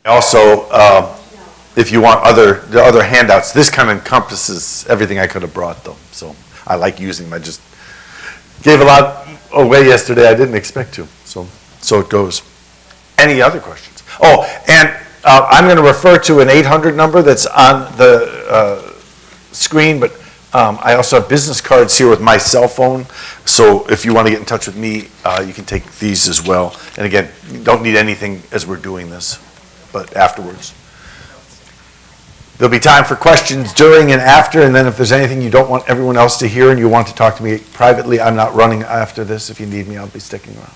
Also, if you want the other handouts, this kind of encompasses everything I could have brought, though. So I like using them. I just gave a lot away yesterday I didn't expect to. So it goes. Any other questions? Oh, and I'm going to refer to an 800 number that's on the screen, but I also have business cards here with my cell phone. So if you want to get in touch with me, you can take these as well. And again, you don't need anything as we're doing this, but afterwards. There'll be time for questions during and after, and then if there's anything you don't want everyone else to hear and you want to talk to me privately, I'm not running after this. If you need me, I'll be sticking around.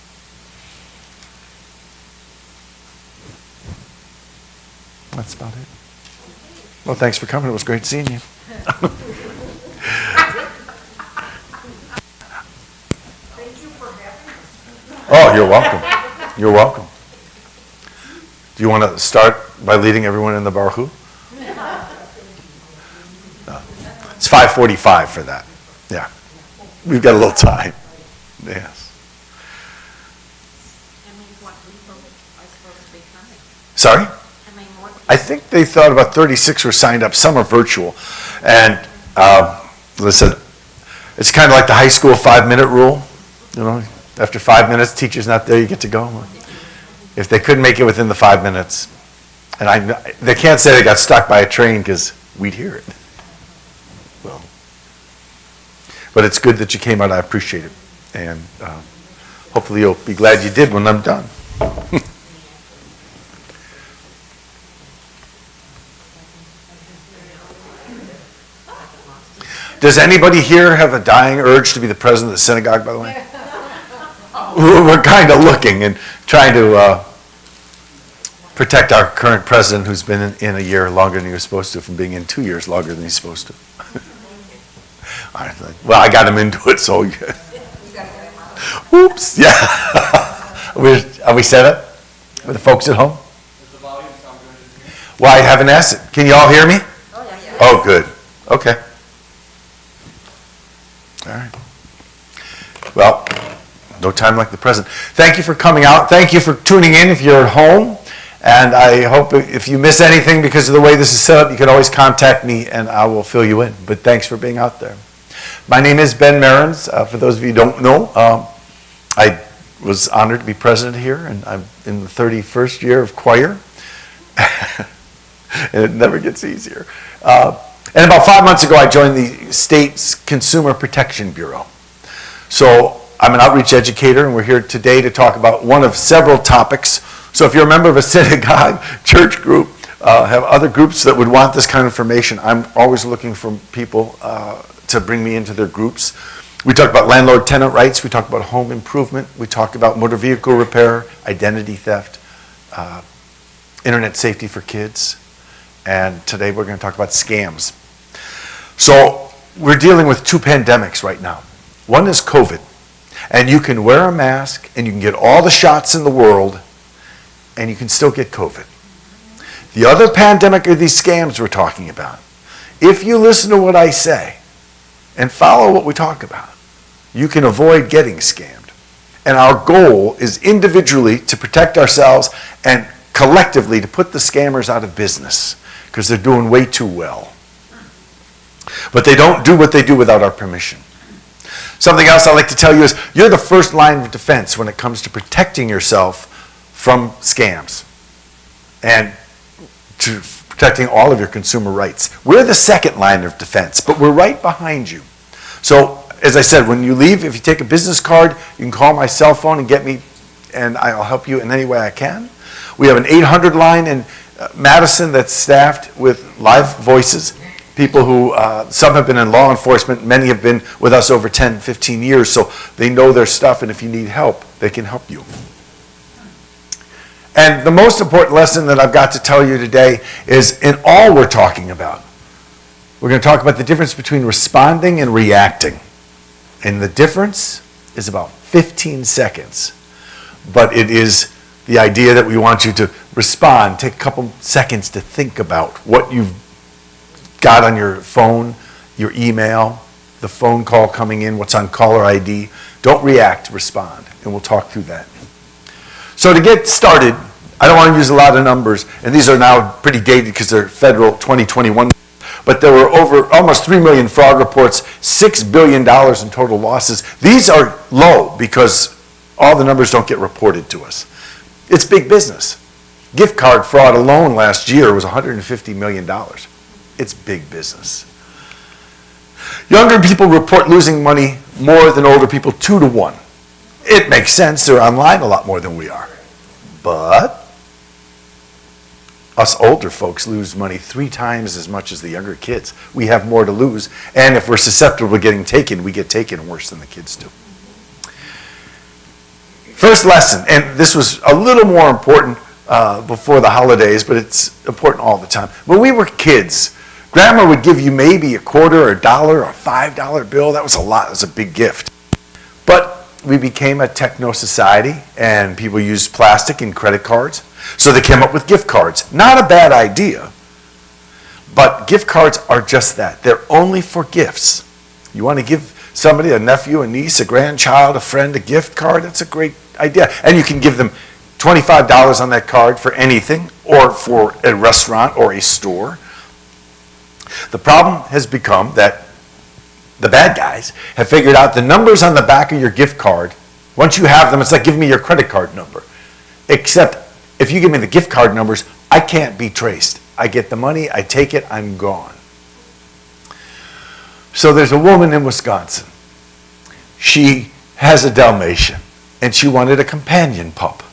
That's about it. Well, thanks for coming. It was great seeing you. Thank you for having us. Oh, you're welcome. You're welcome. Do you want to start by leading everyone in the Baruch? No. It's 5:45 for that. Yeah. We've got a little time. Yes. Sorry? I think they thought about 36 were signed up. Some are virtual. And listen, it's kind of like the high school 5-minute rule. You know, after 5 minutes, teacher's not there, you get to go. If they couldn't make it within the 5 minutes, and they can't say they got stuck by a train because we'd hear it. Well, but it's good that you came out. I appreciate it. And hopefully you'll be glad you did when I'm done. Does anybody here have a dying urge to be the president of the synagogue, by the way? We're kind of looking and trying to protect our current president who's been in a year longer than he was supposed to from being in 2 years longer than he's supposed to. Well, I got him into it, so. Oops, yeah. Are we set up with the folks at home? Does the volume sound good? Well, I haven't asked it. Can you all hear me? Oh, yeah. Oh, good. Okay. All right. Well, no time like the present. Thank you for coming out. Thank you for tuning in if you're at home. And I hope if you miss anything because of the way this is set up, you can always contact me and I will fill you in. But thanks for being out there. My name is Ben Merens. For those of you who don't know, I was honored to be president here, and I'm in the 31st year of choir. And it never gets easier. And about 5 months ago, I joined the state's Consumer Protection Bureau. So I'm an outreach educator, and we're here today to talk about one of several topics. So if you're a member of a synagogue, church group, have other groups that would want this kind of information, I'm always looking for people to bring me into their groups. We talk about landlord-tenant rights. We talk about home improvement. We talk about motor vehicle repair, identity theft, internet safety for kids. And today we're going to talk about scams. So we're dealing with two pandemics right now. One is COVID. And you can wear a mask and you can get all the shots in the world and you can still get COVID. The other pandemic are these scams we're talking about. If you listen to what I say and follow what we talk about, you can avoid getting scammed. And our goal is individually to protect ourselves and collectively to put the scammers out of business because they're doing way too well. But they don't do what they do without our permission. Something else I'd like to tell you is you're the first line of defense when it comes to protecting yourself from scams and to protecting all of your consumer rights. We're the second line of defense, but we're right behind you. So, as I said, when you leave, if you take a business card, you can call my cell phone and get me, and I'll help you in any way I can. We have an 800 line in Madison that's staffed with live voices. People who, some have been in law enforcement, many have been with us over 10, 15 years, so they know their stuff, and if you need help, they can help you. And the most important lesson that I've got to tell you today is in all we're talking about. We're going to talk about the difference between responding and reacting. And the difference is about 15 seconds. But it is the idea that we want you to respond, take a couple seconds to think about what you've got on your phone, your email, the phone call coming in, what's on caller ID. Don't react, respond, and we'll talk through that. So to get started, I don't want to use a lot of numbers, and these are now pretty dated because they're federal 2021, but there were over almost 3 million fraud reports, $6 billion in total losses. These are low because all the numbers don't get reported to us. It's big business. Gift card fraud alone last year was $150 million. It's big business. Younger people report losing money more than older people, 2 to 1. It makes sense. They're online a lot more than we are. But us older folks lose money 3 times as much as the younger kids. We have more to lose. And if we're susceptible to getting taken, we get taken worse than the kids do. First lesson, and this was a little more important before the holidays, but it's important all the time. When we were kids, Grandma would give you maybe a quarter or a dollar or a $5 bill. That was a lot. It was a big gift. But we became a techno society, and people used plastic and credit cards. So they came up with gift cards. Not a bad idea, but gift cards are just that. They're only for gifts. You want to give somebody, a nephew, a niece, a grandchild, a friend, a gift card, that's a great idea. And you can give them $25 on that card for anything, or for a restaurant or a store. The problem has become that the bad guys have figured out the numbers on the back of your gift card. Once you have them, it's like giving me your credit card number. Except if you give me the gift card numbers, I can't be traced. I get the money, I take it, I'm gone. So there's a woman in Wisconsin. She has a Dalmatian, and she wanted a companion pup.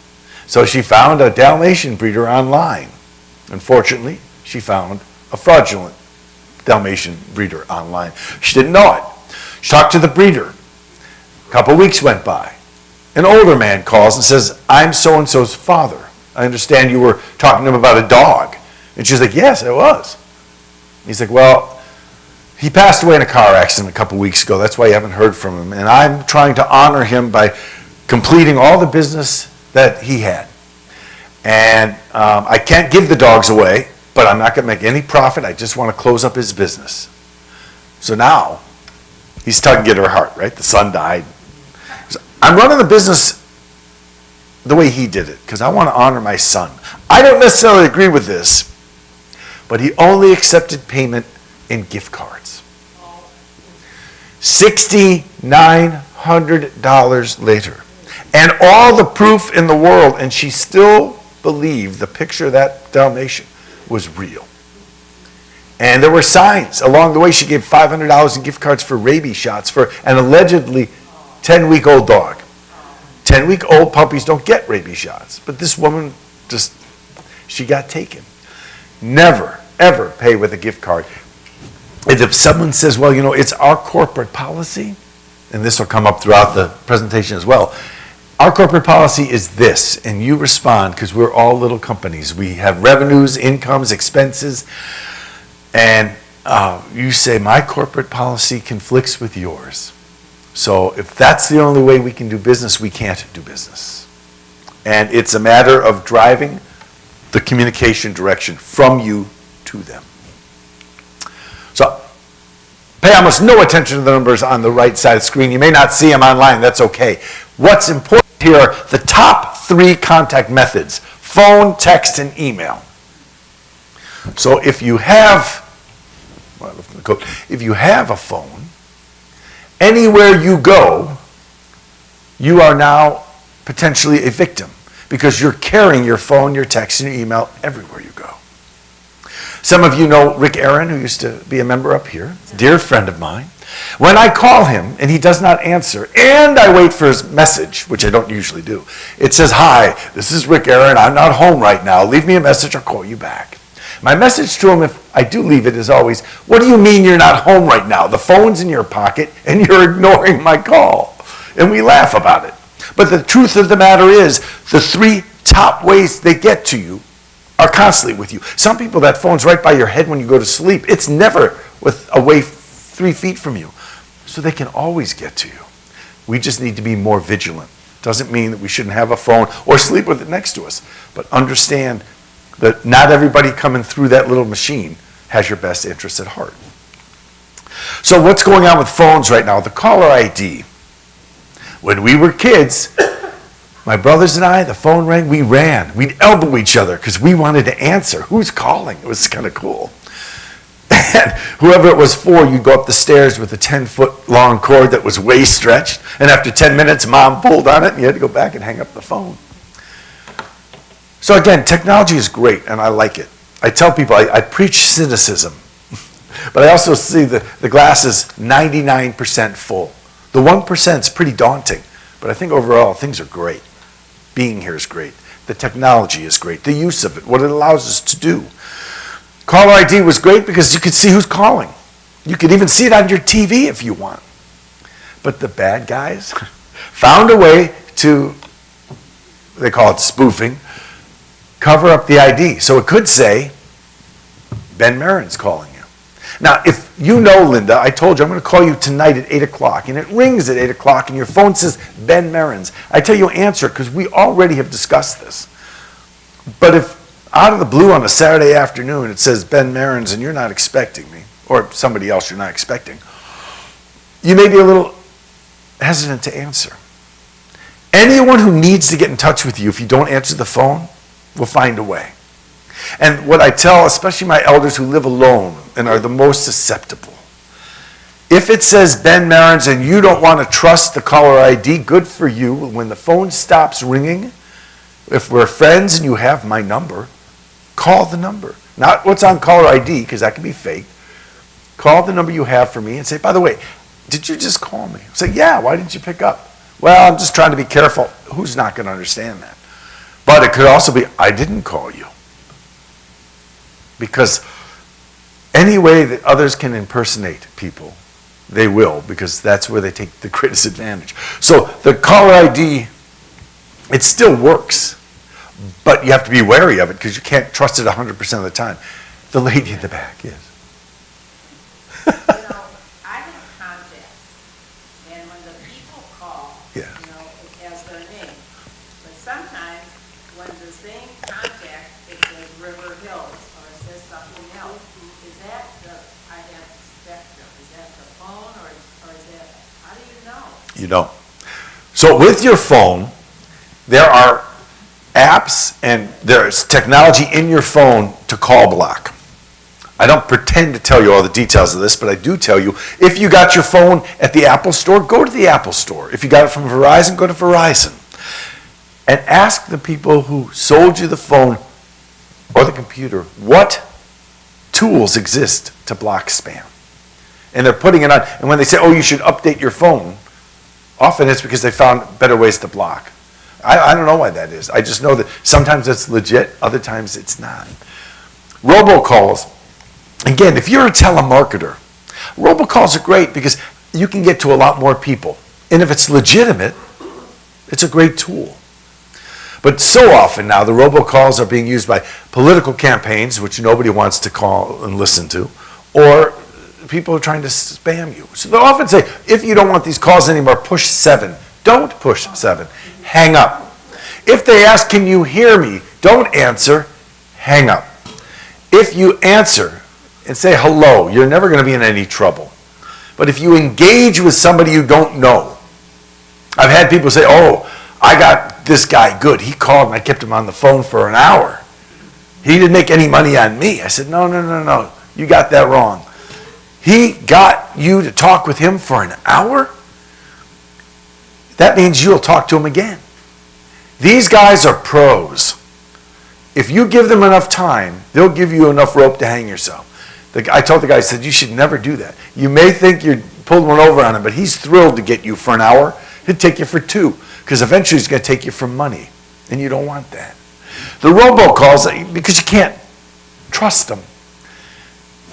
So she found a Dalmatian breeder online. Unfortunately, she found a fraudulent Dalmatian breeder online. She didn't know it. She talked to the breeder. A couple weeks went by. An older man calls and says, I'm so-and-so's father. I understand you were talking to him about a dog. And she's like, yes, I was. He's like, well, he passed away in a car accident a couple weeks ago. That's why you haven't heard from him. And I'm trying to honor him by completing all the business that he had. And I can't give the dogs away, but I'm not going to make any profit. I just want to close up his business. So now, he's tugging at her heart, right? The son died. So, I'm running the business the way he did it because I want to honor my son. I don't necessarily agree with this, but he only accepted payment in gift cards. $6,900 later. And all the proof in the world, and she still believed the picture of that Dalmatian was real. And there were signs along the way. She gave $500 in gift cards for rabies shots for an allegedly 10-week-old dog. 10-week-old puppies don't get rabies shots. But this woman she got taken. Never, ever pay with a gift card. And if someone says, well, it's our corporate policy, and this will come up throughout the presentation as well, our corporate policy is this, and you respond because we're all little companies. We have revenues, incomes, expenses, and you say, my corporate policy conflicts with yours. So if that's the only way we can do business, we can't do business. And it's a matter of driving the communication direction from you to them. So pay almost no attention to the numbers on the right side of the screen. You may not see them online. That's okay. What's important here are the top 3 contact methods: phone, text, and email. So if you have a phone, anywhere you go, you are now potentially a victim because you're carrying your phone, your text, and your email everywhere you go. Some of you know Rick Aaron, who used to be a member up here, a dear friend of mine. When I call him and he does not answer, and I wait for his message, which I don't usually do, it says, hi, this is Rick Aaron, I'm not home right now, leave me a message, I'll call you back. My message to him, if I do leave it, is always, what do you mean you're not home right now? The phone's in your pocket and you're ignoring my call. And we laugh about it. But the truth of the matter is, the 3 top ways they get to you are constantly with you. Some people, that phone's right by your head when you go to sleep. It's never away 3 feet from you. So they can always get to you. We just need to be more vigilant. Doesn't mean that we shouldn't have a phone or sleep with it next to us. But understand that not everybody coming through that little machine has your best interests at heart. So what's going on with phones right now? The caller ID. When we were kids, My brothers and I, the phone rang, we ran. We'd elbow each other because we wanted to answer. Who's calling? It was kind of cool. And whoever it was for, you'd go up the stairs with a 10-foot long cord that was way stretched. And after 10 minutes, mom pulled on it and you had to go back and hang up the phone. So again, technology is great and I like it. I tell people, I preach cynicism. But I also see the glass is 99% full. The 1% is pretty daunting. But I think overall, things are great. Being here is great. The technology is great. The use of it, what it allows us to do. Caller ID was great because you could see who's calling. You could even see it on your TV if you want. But the bad guys found a way to, they call it spoofing, cover up the ID. So it could say, Ben Merens calling you. Now, if you know Linda, I told you I'm going to call you tonight at 8 o'clock, and it rings at 8 o'clock, and your phone says Ben Merens. I tell you answer it because we already have discussed this. But if out of the blue on a Saturday afternoon it says Ben Merens and you're not expecting me, or somebody else you're not expecting, you may be a little hesitant to answer. Anyone who needs to get in touch with you, if you don't answer the phone, will find a way. And what I tell, especially my elders who live alone and are the most susceptible, if it says Ben Merens and you don't want to trust the caller ID, good for you. When the phone stops ringing, if we're friends and you have my number, call the number. Not what's on caller ID, because that can be fake. Call the number you have for me and say, by the way, did you just call me? Say, yeah, why didn't you pick up? Well, I'm just trying to be careful. Who's not going to understand that? But it could also be, I didn't call you. Because any way that others can impersonate people, they will, because that's where they take the greatest advantage. So the caller ID, it still works, but you have to be wary of it because you can't trust it 100% of the time. The lady in the back, yes. You know, I have contacts, and when the people call, Yeah. you know, it has their name. But sometimes, when the same contact, it says River Hills, or it says something else, is that the, I have Spectrum, is that the phone, or is that, how do you know? You don't. So with your phone, there are apps and there's technology in your phone to call block. I don't pretend to tell you all the details of this, but I do tell you, if you got your phone at the Apple Store, go to the Apple Store. If you got it from Verizon, go to Verizon. And ask the people who sold you the phone or the computer, what tools exist to block spam? And they're putting it on, and when they say, oh, you should update your phone, often it's because they found better ways to block. I don't know why that is. I just know that sometimes it's legit, other times it's not. Robocalls. Again, if you're a telemarketer, robocalls are great because you can get to a lot more people. And if it's legitimate, it's a great tool. But so often now, the robocalls are being used by political campaigns, which nobody wants to call and listen to, or people are trying to spam you. So they'll often say, if you don't want these calls anymore, push 7. Don't push 7. Hang up. If they ask, can you hear me? Don't answer. Hang up. If you answer and say hello, you're never going to be in any trouble. But if you engage with somebody you don't know, I've had people say, oh, I got this guy good. He called and I kept him on the phone for an hour. He didn't make any money on me. I said, no. You got that wrong. He got you to talk with him for an hour? That means you'll talk to him again. These guys are pros. If you give them enough time, they'll give you enough rope to hang yourself. I told the guy, I said, you should never do that. You may think you're pulling one over on him, but he's thrilled to get you for an hour. He'll take you for 2, because eventually he's going to take you for money, and you don't want that. The robocalls, because you can't trust them.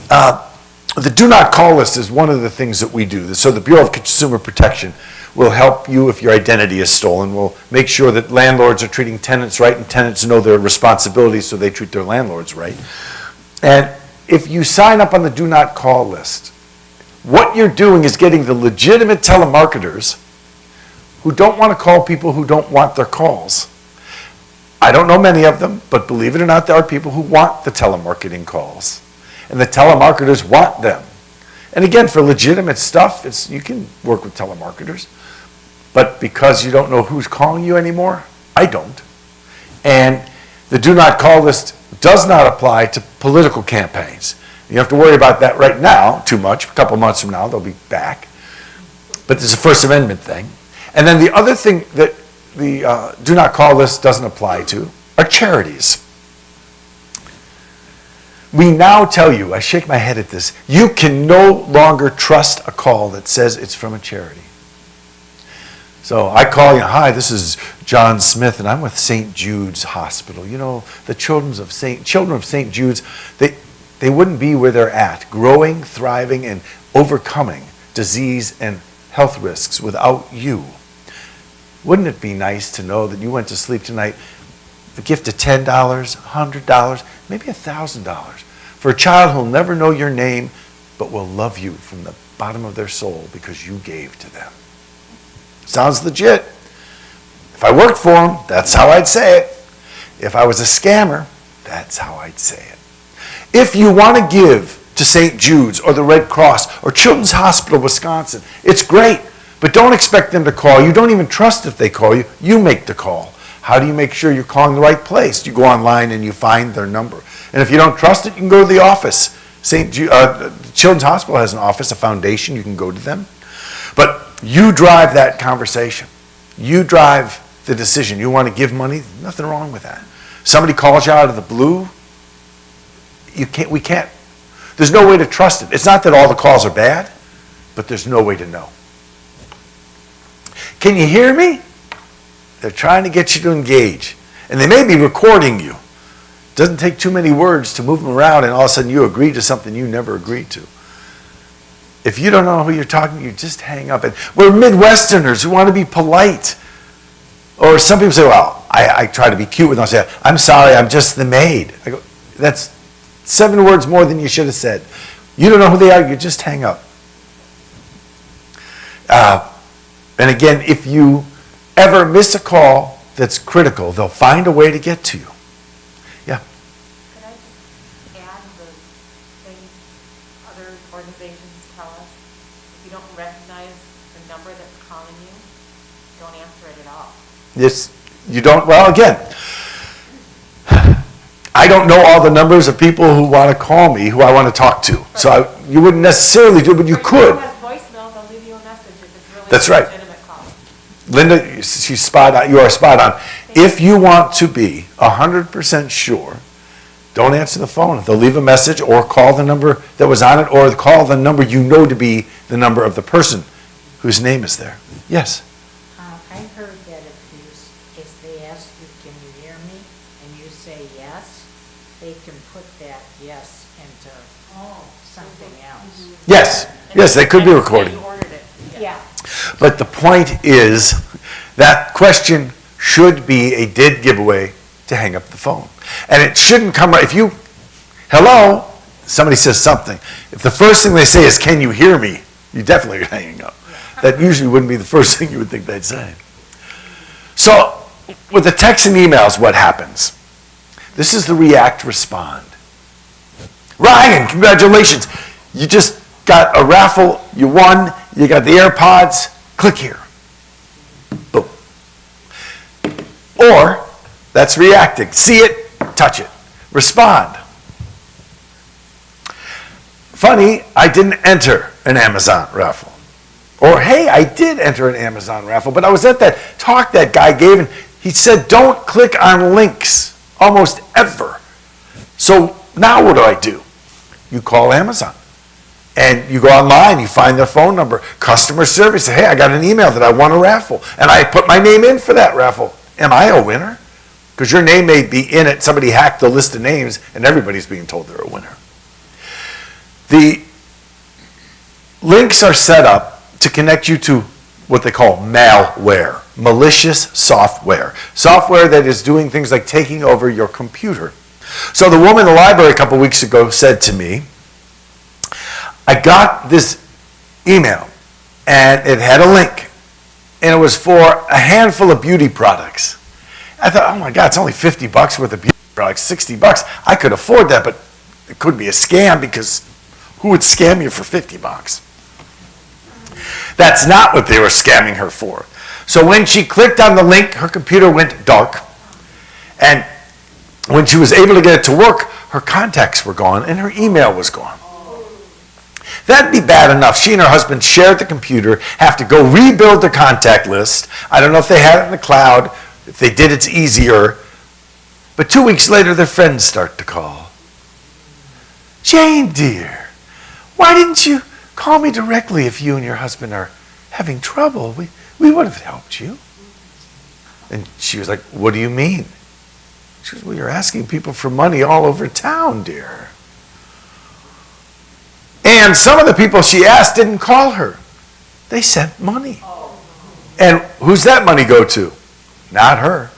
The do not call list is one of the things that we do. So the Bureau of Consumer Protection will help you if your identity is stolen. We'll make sure that landlords are treating tenants right and tenants know their responsibilities so they treat their landlords right. And if you sign up on the do not call list, what you're doing is getting the legitimate telemarketers who don't want to call people who don't want their calls. I don't know many of them, but believe it or not, there are people who want the telemarketing calls. And the telemarketers want them. And again, for legitimate stuff, you can work with telemarketers. But because you don't know who's calling you anymore, I don't. And the do not call list does not apply to political campaigns. You have to worry about that right now too much. A couple months from now, they'll be back. But there's a First Amendment thing. And then the other thing that the do not call list doesn't apply to are charities. We now tell you, I shake my head at this, you can no longer trust a call that says it's from a charity. So I call you, hi, this is John Smith, and I'm with St. Jude's Hospital. You know, the children of St. Jude's, they wouldn't be where they're at, growing, thriving, and overcoming disease and health risks without you. Wouldn't it be nice to know that you went to sleep tonight, the gift of $10, $100, maybe $1,000 for a child who'll never know your name, but will love you from the bottom of their soul because you gave to them. Sounds legit. If I worked for them, that's how I'd say it. If I was a scammer, that's how I'd say it. If you want to give to St. Jude's or the Red Cross or Children's Hospital Wisconsin, it's great, but don't expect them to call you. Don't even trust if they call you. You make the call. How do you make sure you're calling the right place? You go online and you find their number. And if you don't trust it, you can go to the office. Children's Hospital has an office, a foundation. You can go to them. But you drive that conversation. You drive the decision. You want to give money? Nothing wrong with that. Somebody calls you out of the blue. We can't. There's no way to trust it. It's not that all the calls are bad, but there's no way to know. Can you hear me? They're trying to get you to engage. And they may be recording you. It doesn't take too many words to move them around and all of a sudden you agree to something you never agreed to. If you don't know who you're talking to, you just hang up. And we're Midwesterners who want to be polite. Or some people say, well, I try to be cute with them. I say, I'm sorry, I'm just the maid. I go, that's 7 words more than you should have said. You don't know who they are, you just hang up. And again, if you ever miss a call that's critical, they'll find a way to get to you. Yeah. Could I just add the things other organizations tell us? If you don't recognize the number that's calling you, don't answer it at all. Yes, you don't, well, again, I don't know all the numbers of people who want to call me, who I want to talk to. So you wouldn't necessarily do it, but you could. If has voicemail, they'll leave you a message if it's really That's a right. legitimate call. Linda, she's spot on. You are spot on. If you want to be 100% sure, don't answer the phone. They'll leave a message or call the number that was on it or call the number you know to be the number of the person whose name is there. Yes? I heard that if they ask you, can you hear me, and you say yes, they can put that yes into something else. Yes. Yes, they could be recording. You ordered it. Yeah. But the point is that question should be a dead giveaway to hang up the phone. And it shouldn't come right. If you, hello, somebody says something. If the first thing they say is, can you hear me? You definitely are hanging up. That usually wouldn't be the first thing you would think they'd say. So with the texts and emails, what happens? This is the react respond. Ryan, congratulations. You just got a raffle, you won, you got the AirPods, click here. Boom. Or, that's reacting. See it, touch it. Respond. Funny, I didn't enter an Amazon raffle. Or, hey, I did enter an Amazon raffle, but I was at that talk that guy gave, and he said, don't click on links almost ever. So now what do? You call Amazon. And you go online, you find their phone number, customer service, say, hey, I got an email that I won a raffle, and I put my name in for that raffle. Am I a winner? Because your name may be in it, somebody hacked the list of names, and everybody's being told they're a winner. The links are set up to connect you to what they call malware, malicious software. Software that is doing things like taking over your computer. So the woman in the library a couple weeks ago said to me, I got this email, and it had a link, and it was for a handful of beauty products. I thought, oh my God, it's only $50 worth of beauty products, $60. I could afford that, but it could be a scam because who would scam you for $50? That's not what they were scamming her for. So when she clicked on the link, her computer went dark. And when she was able to get it to work, her contacts were gone and her email was gone. That'd be bad enough. She and her husband shared the computer, have to go rebuild their contact list. I don't know if they had it in the cloud. If they did, it's easier. But 2 weeks later, their friends start to call. Jane, dear, why didn't you call me directly if you and your husband are having trouble? We would have helped you. And she was like, what do you mean? She goes, well, you're asking people for money all over town, dear. And some of the people she asked didn't call her. They sent money. And who's that money go to? Not her.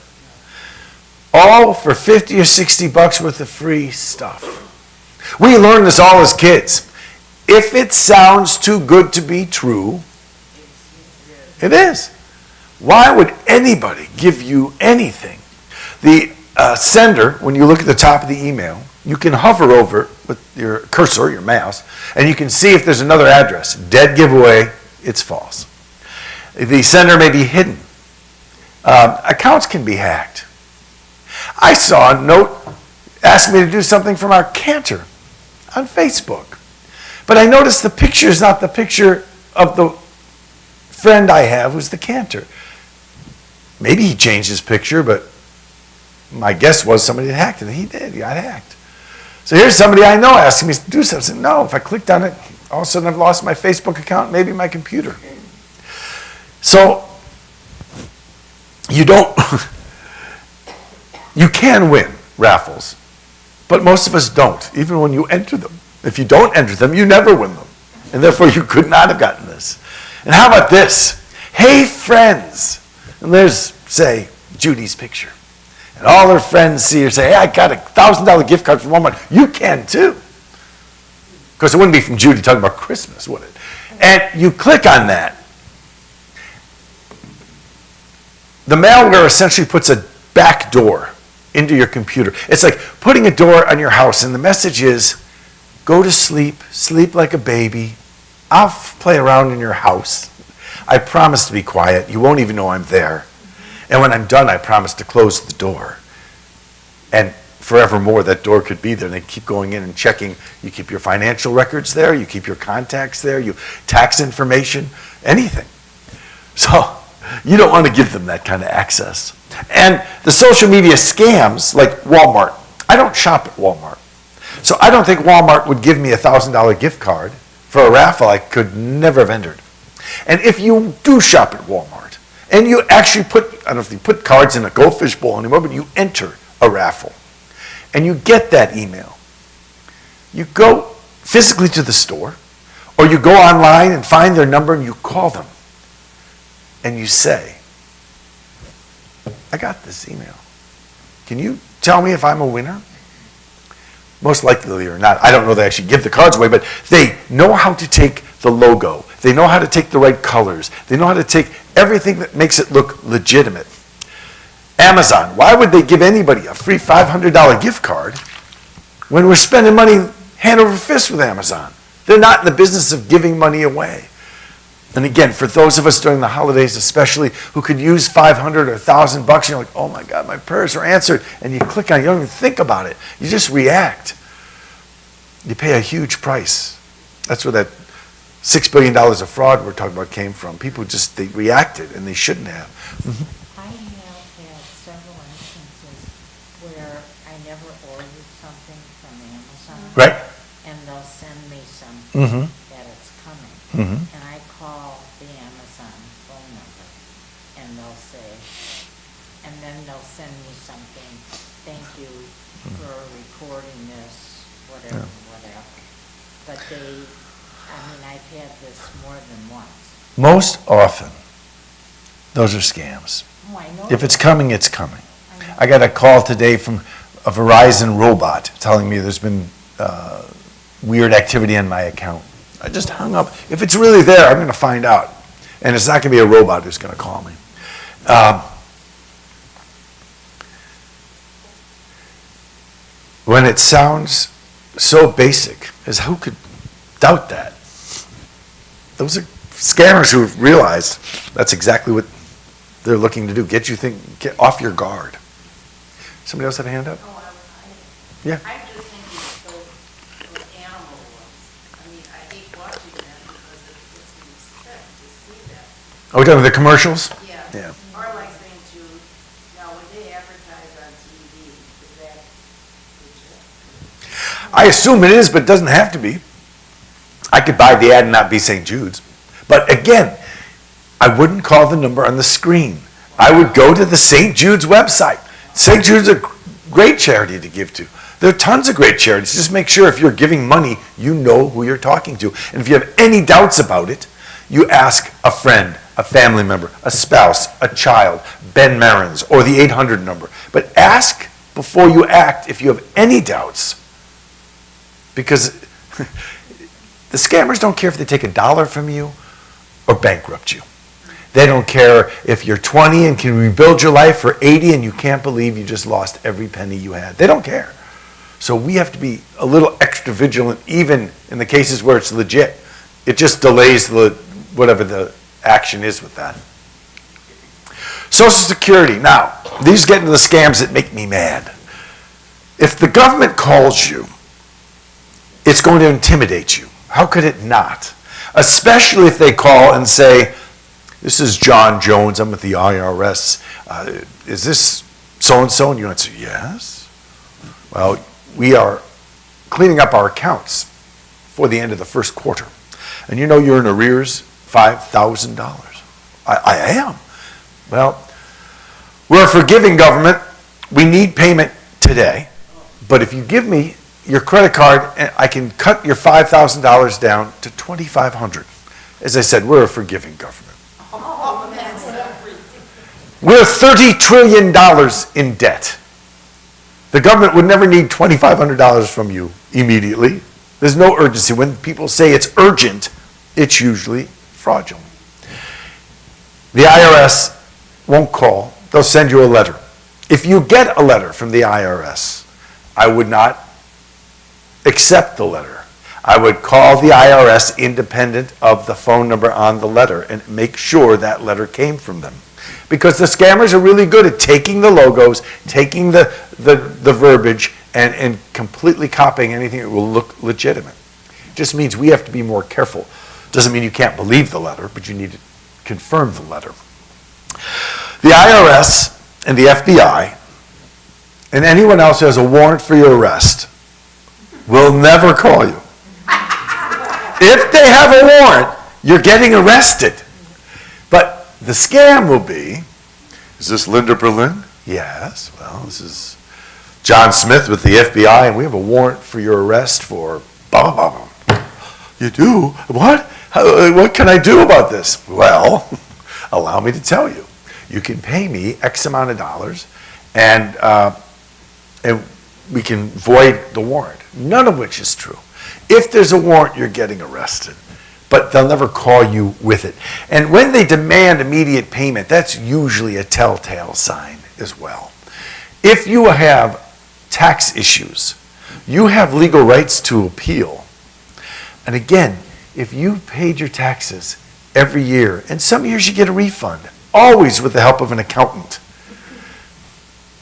All for 50 or 60 bucks worth of free stuff. We learned this all as kids. If it sounds too good to be true, it is. Why would anybody give you anything? The sender, when you look at the top of the email, you can hover over it with your cursor, your mouse, and you can see if there's another address. Dead giveaway, it's false. The sender may be hidden. Accounts can be hacked. I saw a note asking me to do something from our cantor on Facebook. But I noticed the picture is not the picture of the friend I have who's the cantor. Maybe he changed his picture, but my guess was somebody had hacked it. He did. He got hacked. So here's somebody I know asking me to do something. I said, no, if I clicked on it, all of a sudden I've lost my Facebook account, maybe my computer. So you don't, you can win raffles, but most of us don't, even when you enter them. If you don't enter them, you never win them. And therefore you could not have gotten this. And how about this? Hey, friends. And there's, say, Judy's picture. And all her friends see her say, hey, I got a $1,000 gift card from Walmart. You can too. Because it wouldn't be from Judy talking about Christmas, would it? And you click on that. The malware essentially puts a back door into your computer. It's like putting a door on your house, and the message is, go to sleep, sleep like a baby. I'll play around in your house. I promise to be quiet. You won't even know I'm there. And when I'm done, I promise to close the door. And forevermore, that door could be there. And they keep going in and checking. You keep your financial records there. You keep your contacts there. You tax information, anything. So you don't want to give them that kind of access. And the social media scams, like Walmart. I don't shop at Walmart. So I don't think Walmart would give me a $1,000 gift card for a raffle I could never have entered. And if you do shop at Walmart, and you actually put, I don't know if you put cards in a goldfish bowl anymore, but you enter a raffle, and you get that email, you go physically to the store, or you go online and find their number and you call them, and you say, I got this email. Can you tell me if I'm a winner? Most likely or not. I don't know they actually give the cards away, but they know how to take the logo. They know how to take the right colors. They know how to take everything that makes it look legitimate. Amazon, why would they give anybody a free $500 gift card when we're spending money hand over fist with Amazon? They're not in the business of giving money away. And again, for those of us during the holidays especially who could use $500 or $1,000, you're like, oh my God, my prayers are answered. And you click on it, you don't even think about it. You just react. You pay a huge price. That's where that $6 billion of fraud we're talking about came from. People just, they reacted and they shouldn't have. I have had several instances where I never ordered something from Amazon. Right? And they'll send me something that it's coming. And I call the Amazon phone number and they'll say, and then they'll send me something, thank you for recording this, whatever, whatever. But they, I mean, I've had this more than once. Most often, those are scams. Oh, I know. If it's coming, it's coming. I know. I got a call today from a Verizon robot telling me there's been weird activity on my account. I just hung up. If it's really there, I'm going to find out. And it's not going to be a robot who's going to call me. When it sounds so basic as who could doubt that? Those are scammers who realize that's exactly what they're looking to do. Get off your guard. Somebody else have a hand up? Oh, Yeah. I'm just thinking those animal ones. I mean, I hate watching them because it gets me sick to see that. Are we talking about the commercials? Yeah. Yeah. Or like St. Jude, now when they advertise on TV, is that legit? I assume it is, but it doesn't have to be. I could buy the ad and not be St. Jude's. But again, I wouldn't call the number on the screen. I would go to the St. Jude's website. St. Jude's is a great charity to give to. There are tons of great charities. Just make sure if you're giving money, you know who you're talking to. And if you have any doubts about it, you ask a friend, a family member, a spouse, a child, Ben Merens, or the 800 number. But ask before you act if you have any doubts. Because the scammers don't care if they take $1 from you or bankrupt you. They don't care if you're 20 and can rebuild your life, or 80 and you can't believe you just lost every penny you had. They don't care. So we have to be a little extra vigilant, even in the cases where it's legit. It just delays whatever the action is with that. Social Security. Now, these get into the scams that make me mad. If the government calls you, it's going to intimidate you. How could it not? Especially if they call and say, "This is John Jones, I'm with the IRS. Is this so-and-so?" And you answer, "Yes." "Well, we are cleaning up our accounts for the end of the first quarter. And you know you're in arrears $5,000. I am. "Well, we're a forgiving government. We need payment today. But if you give me your credit card, I can cut your $5,000 down to $2,500. As I said, we're a forgiving government. We're $30 trillion in debt. The government would never need $2,500 from you immediately. There's no urgency. When people say it's urgent, it's usually fraudulent. The IRS won't call. They'll send you a letter. If you get a letter from the IRS, I would not accept the letter. I would call the IRS independent of the phone number on the letter and make sure that letter came from them. Because the scammers are really good at taking the logos, taking the verbiage, and completely copying anything that will look legitimate. It just means we have to be more careful. Doesn't mean you can't believe the letter, but you need to confirm the letter. The IRS and the FBI and anyone else who has a warrant for your arrest will never call you. If they have a warrant, you're getting arrested. But the scam will be, "Is this Linda Berlin?" "Yes." "Well, this is John Smith with the FBI, and we have a warrant for your arrest for blah, blah, blah." "You do? What? What can I do about this?" "Well, allow me to tell you. You can pay me X amount of dollars, and we can void the warrant." None of which is true. If there's a warrant, you're getting arrested. But they'll never call you with it. And when they demand immediate payment, that's usually a telltale sign as well. If you have tax issues, you have legal rights to appeal. And again, if you paid your taxes every year, and some years you get a refund, always with the help of an accountant.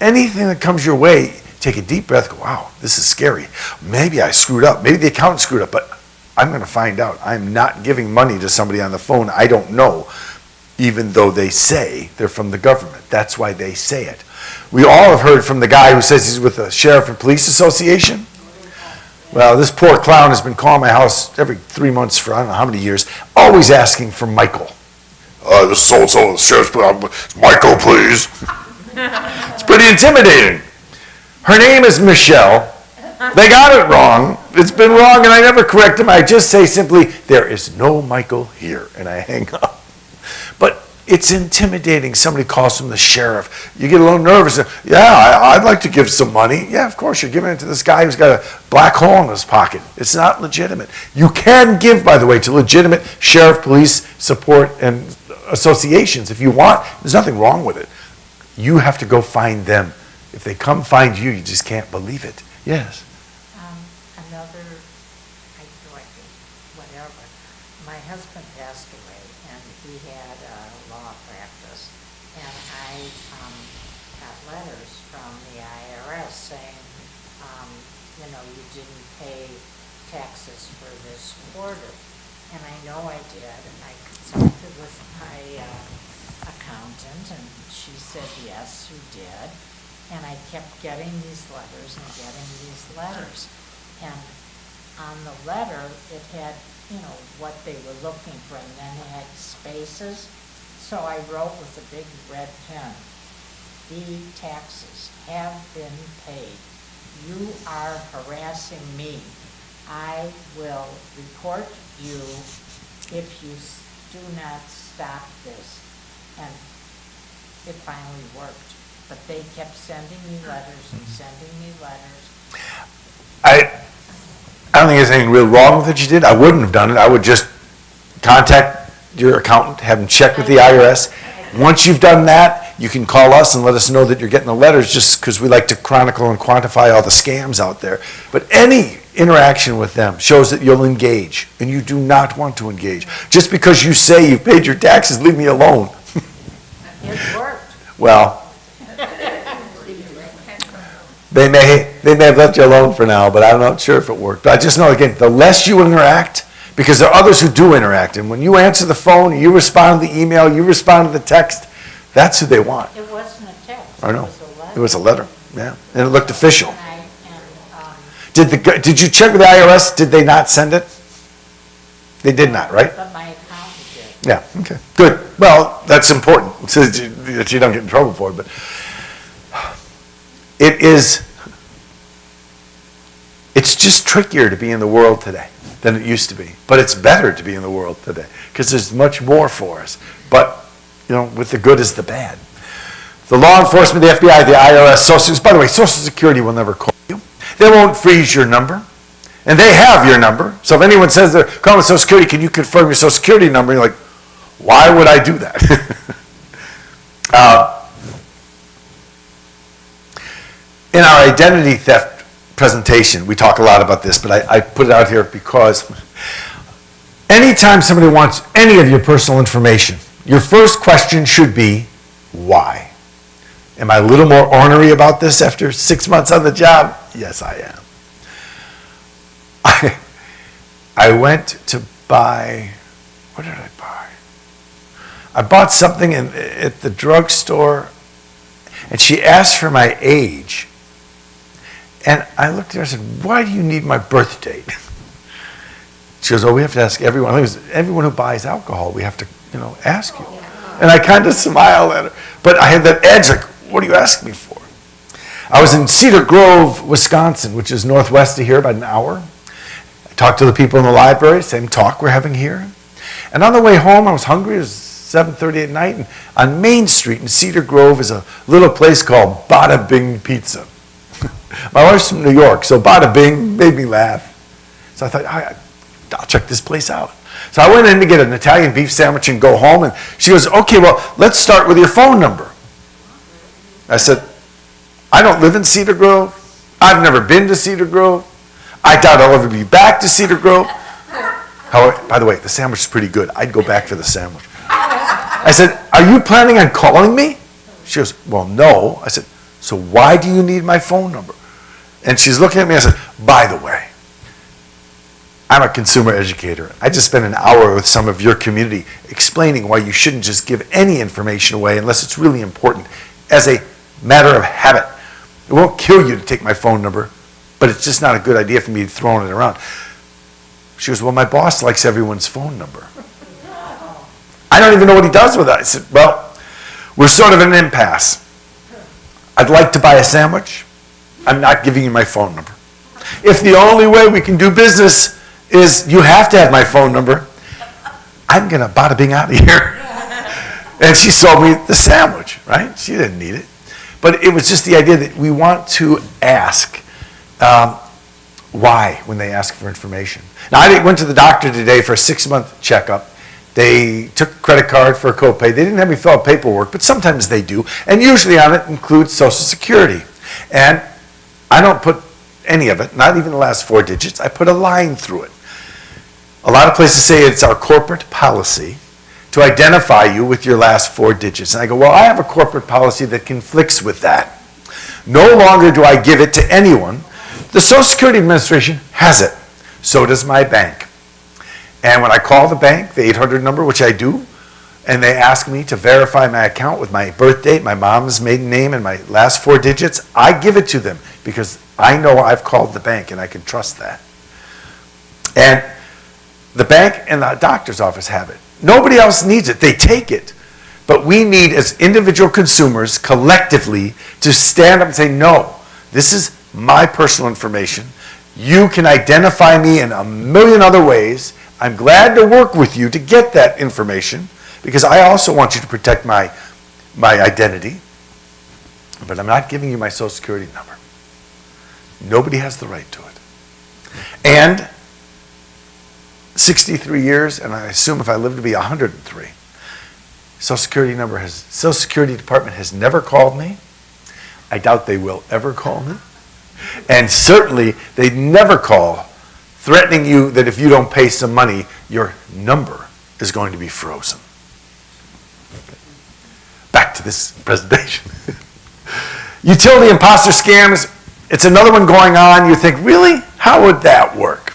Anything that comes your way, take a deep breath, go, "Wow, this is scary. Maybe I screwed up. Maybe the accountant screwed up, but I'm going to find out. I'm not giving money to somebody on the phone I don't know, even though they say they're from the government." That's why they say it. We all have heard from the guy who says he's with the Sheriff and Police Association. Well, this poor clown has been calling my house every 3 months for I don't know how many years, always asking for Michael. "This is so-and-so, the Sheriff's Police. Michael, please." It's pretty intimidating. Her name is Michelle. They got it wrong. It's been wrong, and I never correct them. I just say simply, "There is no Michael here," and I hang up. But it's intimidating. Somebody calls from the sheriff. You get a little nervous. "Yeah, I'd like to give some money." "Yeah, of course, you're giving it to this guy who's got a black hole in his pocket." It's not legitimate. You can give, by the way, to legitimate sheriff, police support, and associations if you want. There's nothing wrong with it. You have to go find them. If they come find you, you just can't believe it. Yes. Another, I do, I think, whatever. My husband passed away, didn't pay taxes for this quarter. And I know I did, and I consulted with my accountant, and she said, yes, you did. And I kept getting these letters and getting these letters. And on the letter, it had, what they were looking for, and then it had spaces. So I wrote with a big red pen, the taxes have been paid. You are harassing me. I will report you if you do not stop this. And it finally worked. But they kept sending me letters and sending me letters. I don't think there's anything real wrong with what you did. I wouldn't have done it. I would just contact your accountant, have him check with the IRS. Once you've done that, you can call us and let us know that you're getting the letters, just because we like to chronicle and quantify all the scams out there. But any interaction with them shows that you'll engage, and you do not want to engage. Just because you say you've paid your taxes, leave me alone. It worked. Well, they may have left you alone for now, but I'm not sure if it worked. But I just know, again, the less you interact, because there are others who do interact, and when you answer the phone, you respond to the email, you respond to the text, that's who they want. It wasn't a text. I know. It was a letter. It was a letter, yeah, and it looked official. And Did you check with the IRS? Did they not send it? They did not, right? But my accountant did. Yeah, okay, good. Well, that's important, so that you don't get in trouble for it, but it's just trickier to be in the world today than it used to be. But it's better to be in the world today, because there's much more for us. But, with the good is the bad. The law enforcement, the FBI, the IRS, by the way, Social Security will never call you. They won't freeze your number. And they have your number. So if anyone says they're calling Social Security, can you confirm your Social Security number? You're like, why would I do that? In our identity theft presentation, we talk a lot about this, but I put it out here because anytime somebody wants any of your personal information, your first question should be, why? Am I a little more ornery about this after 6 months on the job? Yes, I am. I went to buy, what did I buy? I bought something at the drugstore, and she asked for my age. And I looked at her and said, why do you need my birth date? She goes, we have to ask everyone. I think it was everyone who buys alcohol, we have to, ask you. And I kind of smiled at her. But I had that edge, like, what are you asking me for? I was in Cedar Grove, Wisconsin, which is northwest of here, about an hour. I talked to the people in the library, same talk we're having here. And on the way home, I was hungry. It was 7:30 at night. And on Main Street in Cedar Grove is a little place called Bada Bing Pizza. My wife's from New York, so Bada Bing made me laugh. So I thought, I'll check this place out. So I went in to get an Italian beef sandwich and go home. And she goes, okay, well, let's start with your phone number. I said, I don't live in Cedar Grove. I've never been to Cedar Grove. I doubt I'll ever be back to Cedar Grove. However, by the way, the sandwich is pretty good. I'd go back for the sandwich. I said, are you planning on calling me? She goes, well, no. I said, so why do you need my phone number? And she's looking at me and I said, by the way, I'm a consumer educator. I just spent an hour with some of your community explaining why you shouldn't just give any information away unless it's really important as a matter of habit. It won't kill you to take my phone number, but it's just not a good idea for me throwing it around. She goes, well, my boss likes everyone's phone number. I don't even know what he does with it. I said, well, we're sort of in an impasse. I'd like to buy a sandwich. I'm not giving you my phone number. If the only way we can do business is you have to have my phone number, I'm going to bada bing out of here. And she sold me the sandwich, right? She didn't need it. But it was just the idea that we want to ask why when they ask for information. Now, I went to the doctor today for a 6-month checkup. They took a credit card for a copay. They didn't have me fill out paperwork, but sometimes they do. And usually on it includes Social Security. And I don't put any of it, not even the last 4 digits. I put a line through it. A lot of places say it's our corporate policy to identify you with your last 4 digits. And I go, well, I have a corporate policy that conflicts with that. No longer do I give it to anyone The Social Security Administration has it. So does my bank. And when I call the bank, the 800 number, which I do, and they ask me to verify my account with my birth date, my mom's maiden name, and my last 4 digits, I give it to them because I know I've called the bank and I can trust that. And the bank and the doctor's office have it. Nobody else needs it. They take it. But we need, as individual consumers, collectively, to stand up and say, no, this is my personal information. You can identify me in a million other ways. I'm glad to work with you to get that information because I also want you to protect my identity. But I'm not giving you my Social Security number. Nobody has the right to it. And 63 years, and I assume if I live to be 103, Social Security Department has never called me. I doubt they will ever call me. And certainly they never call threatening you that if you don't pay some money, your number is going to be frozen. Back to this presentation. Utility imposter scams, it's another one going on. You think, really? How would that work?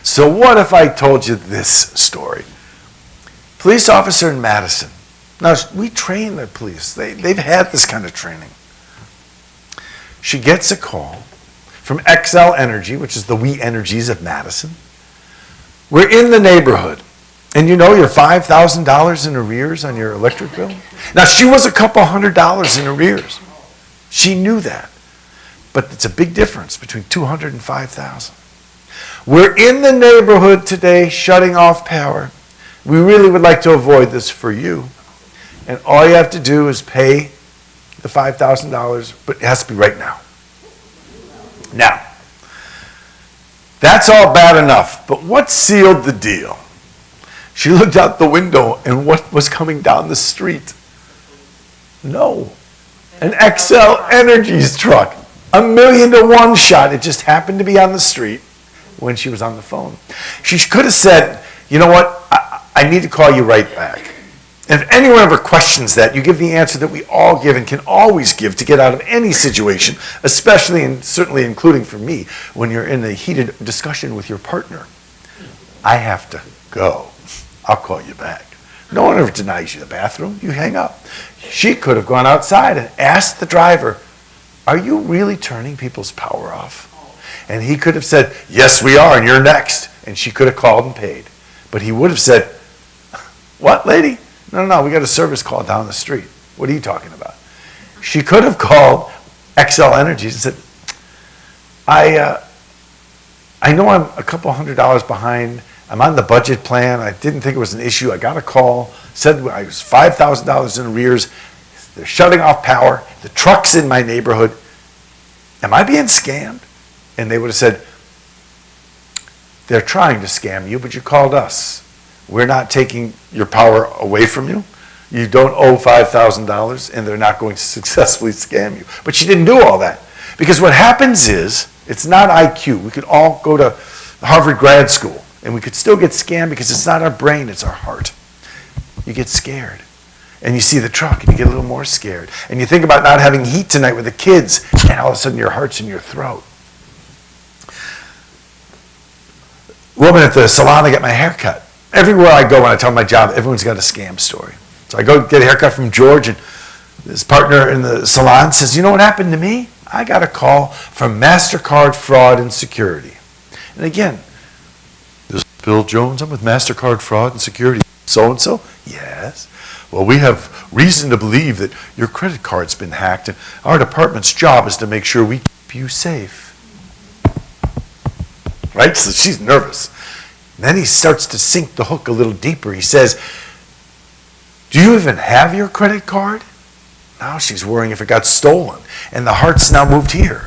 So what if I told you this story? Police officer in Madison. Now, we train the police. They've had this kind of training. She gets a call from XL Energy, which is the We Energies of Madison. We're in the neighborhood, and you know you're $5,000 in arrears on your electric bill? Now, she was a couple $100 in arrears. She knew that. But it's a big difference between $200 and $5,000. We're in the neighborhood today shutting off power. We really would like to avoid this for you. And all you have to do is pay the $5,000, but it has to be right now. Now, that's all bad enough, but what sealed the deal? She looked out the window and what was coming down the street? No, an XL Energies truck. 1,000,000 to 1 shot. It just happened to be on the street when she was on the phone. She could have said, you know what, I need to call you right back. And if anyone ever questions that, you give the answer that we all give and can always give to get out of any situation, especially and certainly including for me, when you're in a heated discussion with your partner. I have to go. I'll call you back. No one ever denies you the bathroom. You hang up. She could have gone outside and asked the driver, are you really turning people's power off? And he could have said, yes, we are, and you're next. And she could have called and paid. But he would have said, what, lady? No, we got a service call down the street. What are you talking about? She could have called XL Energies and said, I know I'm a couple $100 behind. I'm on the budget plan. I didn't think it was an issue. I got a call, said I was $5,000 in arrears. They're shutting off power. The truck's in my neighborhood. Am I being scammed? And they would have said, they're trying to scam you, but you called us. We're not taking your power away from you. You don't owe $5,000, and they're not going to successfully scam you. But she didn't do all that. Because what happens is, it's not IQ. We could all go to Harvard grad school, and we could still get scammed because it's not our brain, it's our heart. You get scared. And you see the truck, and you get a little more scared. And you think about not having heat tonight with the kids, and all of a sudden your heart's in your throat. Woman at the salon to get my hair cut. Everywhere I go when I tell my job, everyone's got a scam story. So I go get a haircut from George, and his partner in the salon says, you know what happened to me? I got a call from MasterCard Fraud and Security. And again, this is Bill Jones, I'm with MasterCard Fraud and Security. So-and-so? Yes. Well, we have reason to believe that your credit card's been hacked, and our department's job is to make sure we keep you safe. Right? So she's nervous. And then he starts to sink the hook a little deeper. He says, do you even have your credit card? Now she's worrying if it got stolen. And the heart's now moved here.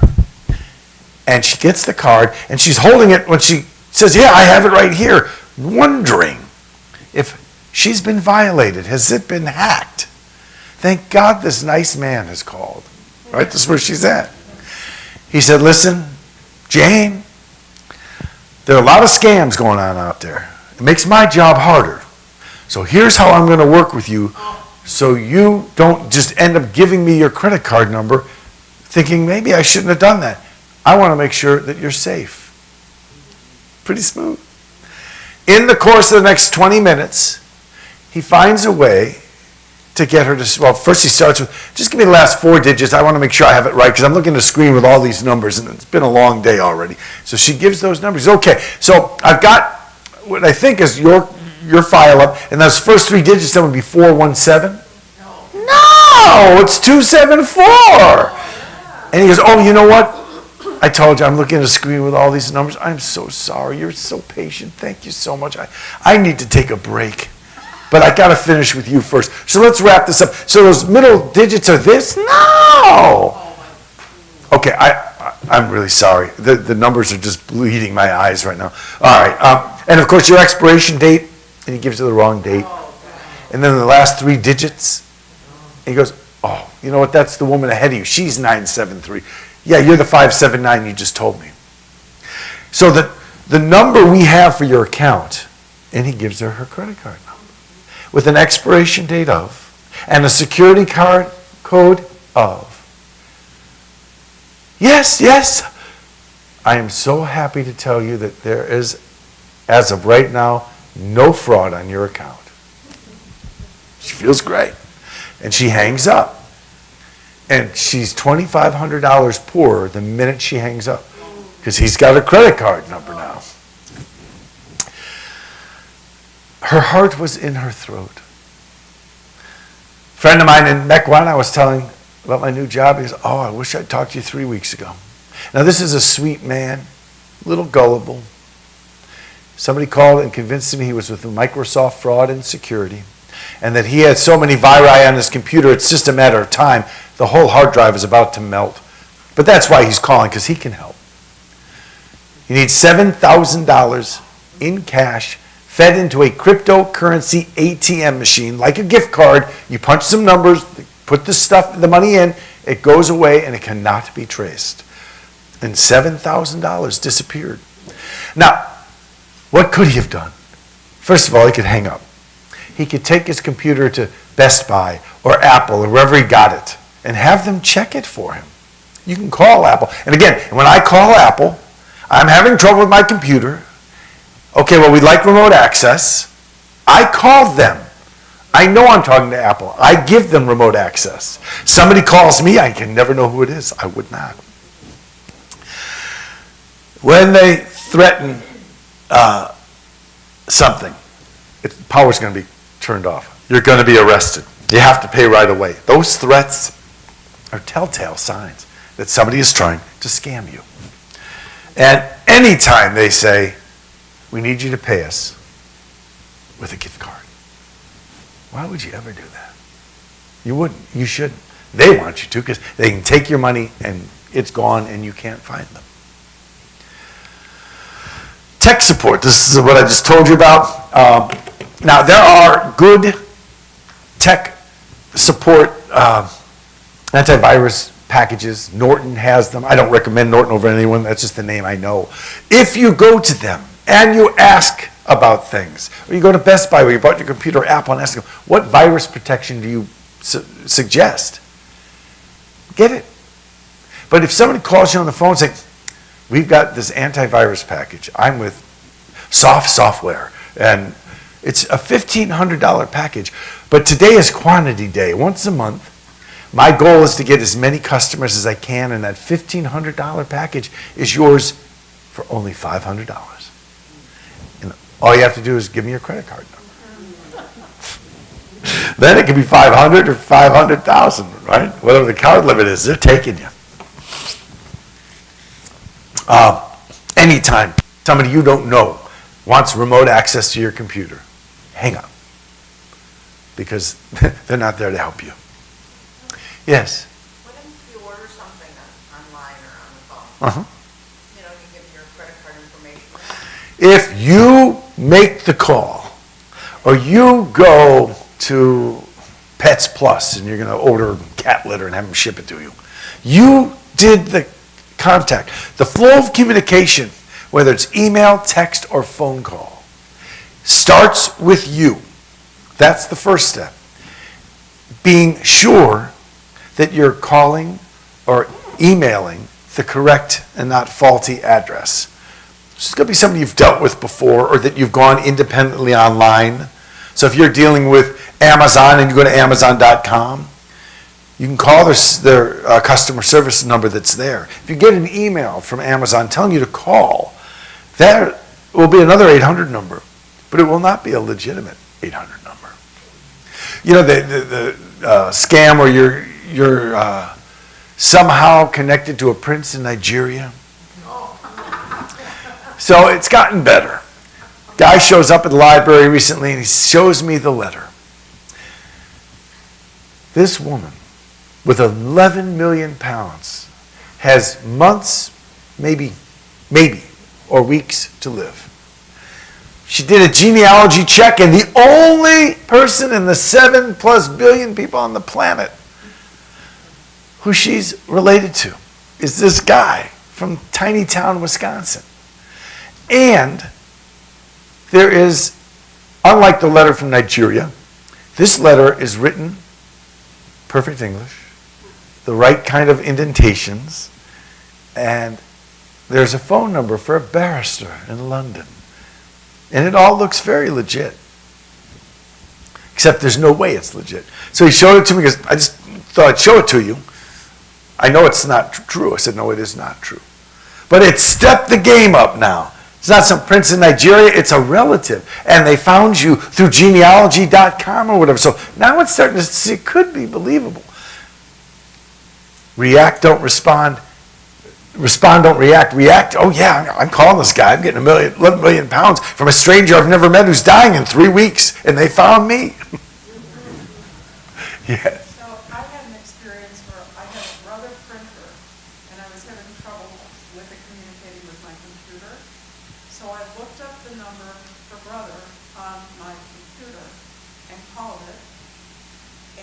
And she gets the card, and she's holding it when she says, yeah, I have it right here, wondering if she's been violated. Has it been hacked? Thank God this nice man has called. Right? This is where she's at. He said, listen, Jane, there are a lot of scams going on out there. It makes my job harder. So here's how I'm going to work with you so you don't just end up giving me your credit card number thinking maybe I shouldn't have done that. I want to make sure that you're safe. Pretty smooth. In the course of the next 20 minutes, he finds a way to get her to, well, first he starts with, just give me the last 4 digits. I want to make sure I have it right because I'm looking at the screen with all these numbers and it's been a long day already. So she gives those numbers. Okay, so I've got what I think is your file up, and those first 3 digits, that would be 417? No, it's 274. And he goes, oh, you know what? I told you, I'm looking at a screen with all these numbers. I'm so sorry. You're so patient. Thank you so much. I need to take a break. But I got to finish with you first. So let's wrap this up. So those middle digits are this? No. Okay, I'm really sorry. The numbers are just bleeding my eyes right now. All right. And, of course, your expiration date, and he gives you the wrong date. And then the last 3 digits, and he goes, oh, you know what? That's the woman ahead of you. She's 973. Yeah, you're the 579 you just told me. So the number we have for your account, and he gives her credit card number with an expiration date of and a security card code of. Yes, yes. I am so happy to tell you that there is, as of right now, no fraud on your account. She feels great. And she hangs up. And she's $2,500 poorer the minute she hangs up because he's got a credit card number now. Her heart was in her throat. A friend of mine in Mequon, I was telling about my new job. He goes, oh, I wish I'd talked to you 3 weeks ago. Now, this is a sweet man, a little gullible. Somebody called and convinced him he was with Microsoft Fraud and Security and that he had so many viri on his computer, it's just a matter of time. The whole hard drive is about to melt. But that's why he's calling, because he can help. He needs $7,000 in cash fed into a cryptocurrency ATM machine, like a gift card. You punch some numbers, put the money in, it goes away, and it cannot be traced. And $7,000 disappeared. Now, what could he have done? First of all, he could hang up. He could take his computer to Best Buy or Apple or wherever he got it and have them check it for him. You can call Apple. And again, when I call Apple, I'm having trouble with my computer. Okay, well, we'd like remote access. I call them. I know I'm talking to Apple. I give them remote access. Somebody calls me, I can never know who it is. I would not. When they threaten something, power's going to be turned off. You're going to be arrested. You have to pay right away. Those threats are telltale signs that somebody is trying to scam you. And anytime they say, we need you to pay us with a gift card. Why would you ever do that? You wouldn't. You shouldn't. They want you to because they can take your money and it's gone and you can't find them. Tech support. This is what I just told you about. Now, there are good tech support antivirus packages. Norton has them. I don't recommend Norton over anyone. That's just the name I know. If you go to them and you ask about things, or you go to Best Buy where you bought your computer or Apple and ask them, what virus protection do you suggest? Get it. But if somebody calls you on the phone and says, we've got this antivirus package. I'm with Software, and it's a $1,500 package. But today is quantity day. Once a month, my goal is to get as many customers as I can, and that $1,500 package is yours for only $500. And all you have to do is give me your credit card number. Then it can be 500 or 500,000, right? Whatever the card limit is, they're taking you. Anytime somebody you don't know wants remote access to your computer, hang up. Because they're not there to help you. Yes? What if you order something online or on the phone? You know, you give your credit card information. If you make the call, or you go to Pets Plus and you're going to order cat litter and have them ship it to you, you did the contact. The flow of communication, whether it's email, text, or phone call, starts with you. That's the first step. Being sure that you're calling or emailing the correct and not faulty address. It's going to be somebody you've dealt with before or that you've gone independently online. So if you're dealing with Amazon and you go to Amazon.com, you can call their customer service number that's there. If you get an email from Amazon telling you to call, there will be another 800 number, but it will not be a legitimate 800 number. You know, the scam where you're somehow connected to a prince in Nigeria. So it's gotten better. Guy shows up at the library recently and he shows me the letter. This woman with 11 million pounds has months, maybe, or weeks to live. She did a genealogy check and the only person in the 7+ billion people on the planet who she's related to is this guy from tiny town Wisconsin. And there is, unlike the letter from Nigeria, this letter is written perfect English, the right kind of indentations, and there's a phone number for a barrister in London. And it all looks very legit. Except there's no way it's legit. So he showed it to me because I just thought I'd show it to you. I know it's not true. I said, no, it is not true. But it stepped the game up now. It's not some prince in Nigeria, it's a relative. And they found you through genealogy.com or whatever. So now it's starting to see, it could be believable. React, don't respond. Respond, don't react. React, oh yeah, I'm calling this guy. I'm getting 11 million pounds from a stranger I've never met who's dying in 3 weeks. And they found me. Yeah. So I had an experience where I had a brother printer, and I was having trouble with it communicating with my computer. So I looked up the number for brother on my computer and called it,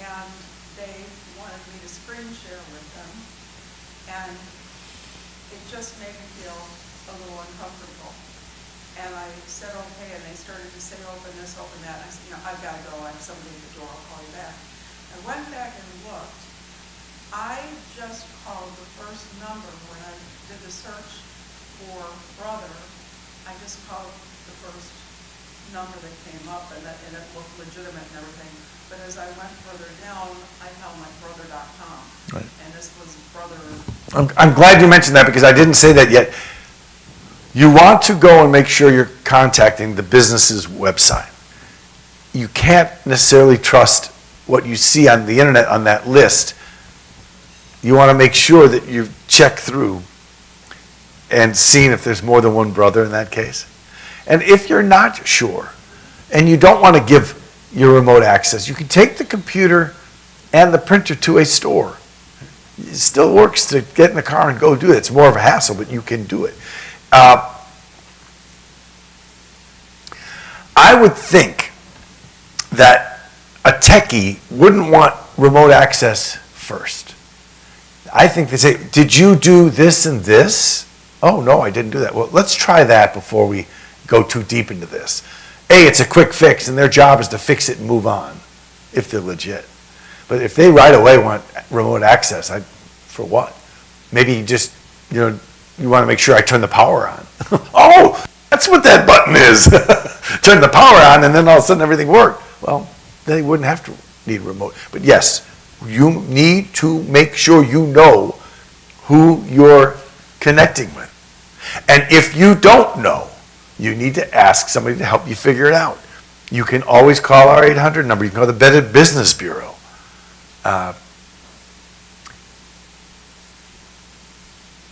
and they wanted me to screen share with them, and it just made me feel a little uncomfortable. And I said, okay, and they started to say, open this, open that. And I said, I've got to go. I have somebody at the door. I'll call you back. I went back and looked. I just called the first number when I did the search for brother. I just called the first number that came up, and it looked legitimate and everything. But as I went further down, I found my brother.com. Right. And this was brother. I'm glad you mentioned that because I didn't say that yet. You want to go and make sure you're contacting the business's website. You can't necessarily trust what you see on the internet on that list. You want to make sure that you've checked through and seen if there's more than one brother in that case. And if you're not sure and you don't want to give your remote access, you can take the computer and the printer to a store. It still works to get in the car and go do it. It's more of a hassle, but you can do it. I would think that a techie wouldn't want remote access first. I think they say, did you do this and this? Oh, no, I didn't do that. Well, let's try that before we go too deep into this. It's a quick fix, and their job is to fix it and move on, if they're legit. But if they right away want remote access, for what? Maybe you just, you want to make sure I turn the power on. Oh, that's what that button is. Turn the power on, and then all of a sudden everything worked. Well, they wouldn't have to need remote. But yes, you need to make sure you know who you're connecting with. And if you don't know, you need to ask somebody to help you figure it out. You can always call our 800 number. You can call the Better Business Bureau.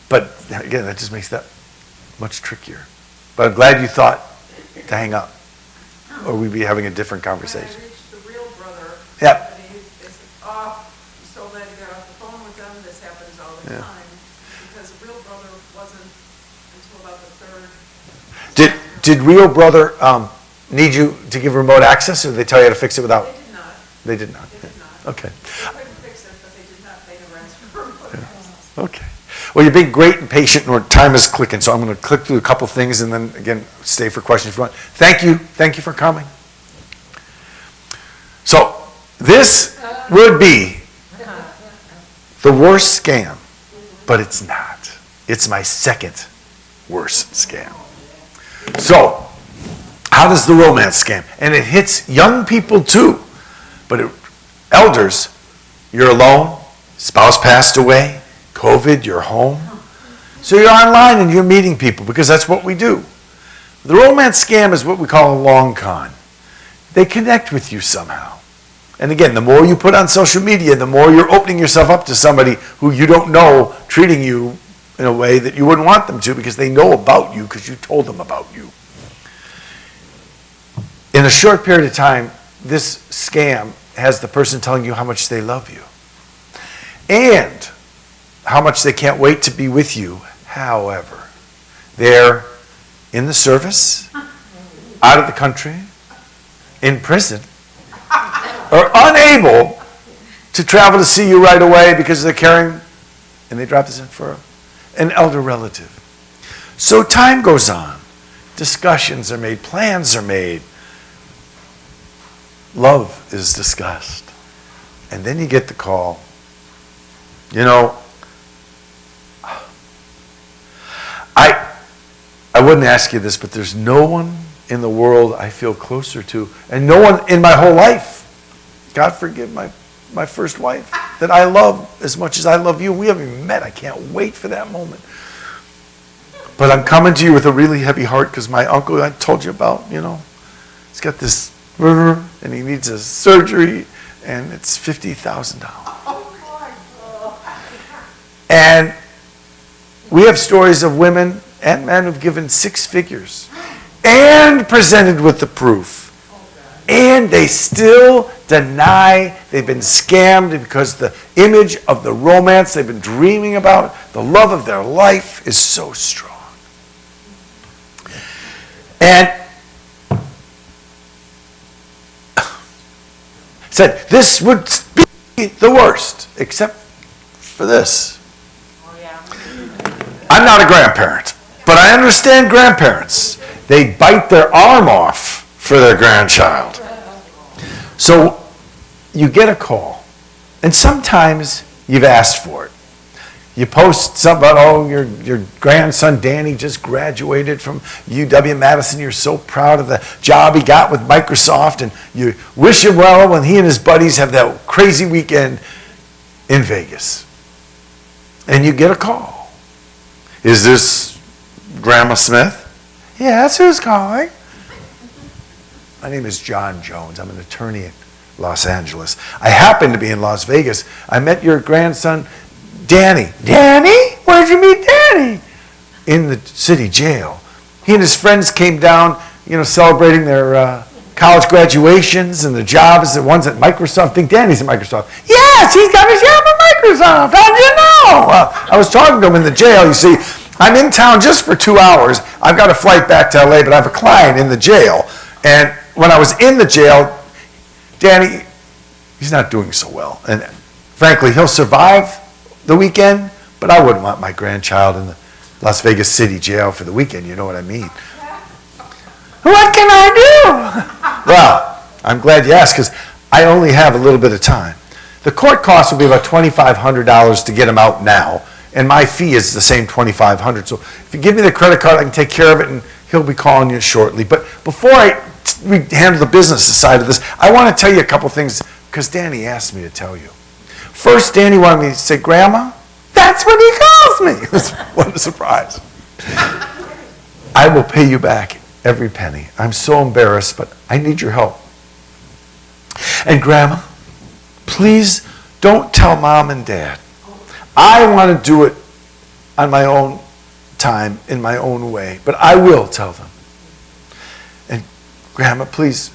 But again, that just makes that much trickier. But I'm glad you thought to hang up, or we'd be having a different conversation. When I reached the real brother, Yep. and they said, I'm so glad you got off the phone with them. This happens all the time. Because real brother wasn't until about the third. Did Real Brother need you to give remote access, or did they tell you how to fix it without? They did not. They did not. They did not. Okay. They couldn't fix it, but they did not. They never asked for remote access. Okay. Well, you're being great and patient, and time is clicking, so I'm going to click through a couple things and then, again, stay for questions if you want. Thank you. Thank you for coming. So, this would be the worst scam, but it's not. It's my second worst scam. So, how does the romance scam? And it hits young people too. But elders, you're alone, spouse passed away, COVID, you're home. So you're online and you're meeting people because that's what we do. The romance scam is what we call a long con. They connect with you somehow. And again, the more you put on social media, the more you're opening yourself up to somebody who you don't know treating you in a way that you wouldn't want them to because they know about you because you told them about you. In a short period of time, this scam has the person telling you how much they love you and how much they can't wait to be with you. However, they're in the service, out of the country, in prison, or unable to travel to see you right away because they're caring, and they drop this in for an elder relative. So time goes on. Discussions are made, plans are made. Love is discussed. And then you get the call. You know, I wouldn't ask you this, but there's no one in the world I feel closer to, and no one in my whole life, God forgive my first wife, that I love as much as I love you. We haven't even met. I can't wait for that moment. But I'm coming to you with a really heavy heart because my uncle I told you about, you know, he's got this, and he needs a surgery, and it's $50,000. And we have stories of women and men who've given 6 figures and presented with the proof. And they still deny they've been scammed because the image of the romance they've been dreaming about, the love of their life, is so strong. And said this would be the worst, except for this. Oh, yeah. I'm not a grandparent, but I understand grandparents. They bite their arm off for their grandchild. So you get a call, and sometimes you've asked for it. You post something about, oh, your grandson Danny just graduated from UW-Madison. You're so proud of the job he got with Microsoft, and you wish him well when he and his buddies have that crazy weekend in Vegas. And you get a call. Is this Grandma Smith? Yes, who's calling? My name is John Jones. I'm an attorney in Los Angeles. I happen to be in Las Vegas. I met your grandson, Danny. Danny? Where'd you meet Danny? In the city jail. He and his friends came down, you know, celebrating their college graduations and the jobs. The ones at Microsoft. I think Danny's at Microsoft. Yes, he's got his job at Microsoft. How'd you know? I was talking to him in the jail. You see, I'm in town just for 2 hours. I've got a flight back to LA, but I have a client in the jail. And when I was in the jail, Danny, he's not doing so well. And frankly, he'll survive the weekend, but I wouldn't want my grandchild in the Las Vegas City jail for the weekend, you know what I mean? What can I do? Well, I'm glad you asked because I only have a little bit of time. The court cost will be about $2,500 to get him out now, and my fee is the same $2,500. So if you give me the credit card, I can take care of it, and he'll be calling you shortly. But before we handle the business side of this, I want to tell you a couple things because Danny asked me to tell you. First, Danny wanted me to say, Grandma, that's what he calls me. What a surprise. I will pay you back every penny. I'm so embarrassed, but I need your help. And Grandma, please don't tell Mom and Dad. I want to do it on my own time, in my own way, but I will tell them. And Grandma, please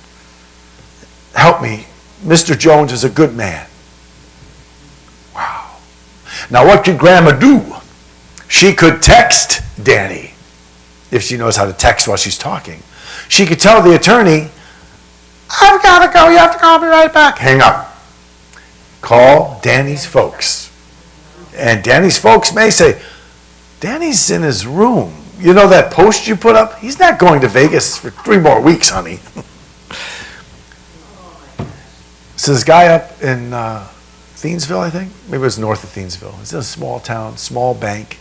help me. Mr. Jones is a good man. Wow. Now what could Grandma do? She could text Danny, if she knows how to text while she's talking. She could tell the attorney, I've got to go, you have to call me right back. Hang up. Call Danny's folks. And Danny's folks may say, Danny's in his room. You know that post you put up? He's not going to Vegas for 3 more weeks, honey. So this guy up in Thiensville, I think? Maybe it was north of Thiensville. It's in a small town, small bank.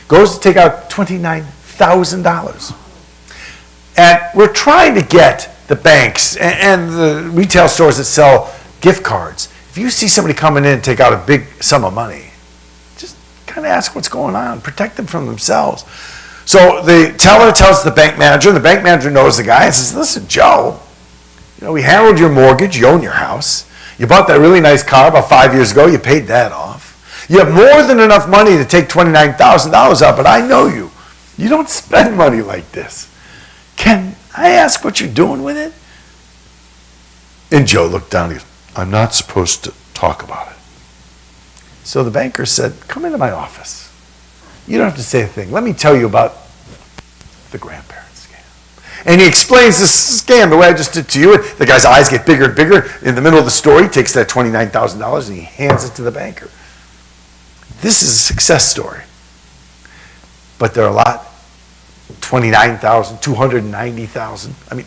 goes to take out $29,000. And we're trying to get the banks and the retail stores that sell gift cards. If you see somebody coming in and take out a big sum of money, just kind of ask what's going on. Protect them from themselves. So the teller tells the bank manager, and the bank manager knows the guy and says, listen, Joe, we handled your mortgage, you own your house. You bought that really nice car about 5 years ago, you paid that off. You have more than enough money to take $29,000 out, but I know you. You don't spend money like this. Can I ask what you're doing with it? And Joe looked down and goes, I'm not supposed to talk about it. So the banker said, come into my office. You don't have to say a thing. Let me tell you about the grandparents scam. And he explains this scam the way I just did to you. The guy's eyes get bigger and bigger. In the middle of the story, he takes that $29,000 and he hands it to the banker. This is a success story. But there are a lot. 29,000, 290,000. I mean,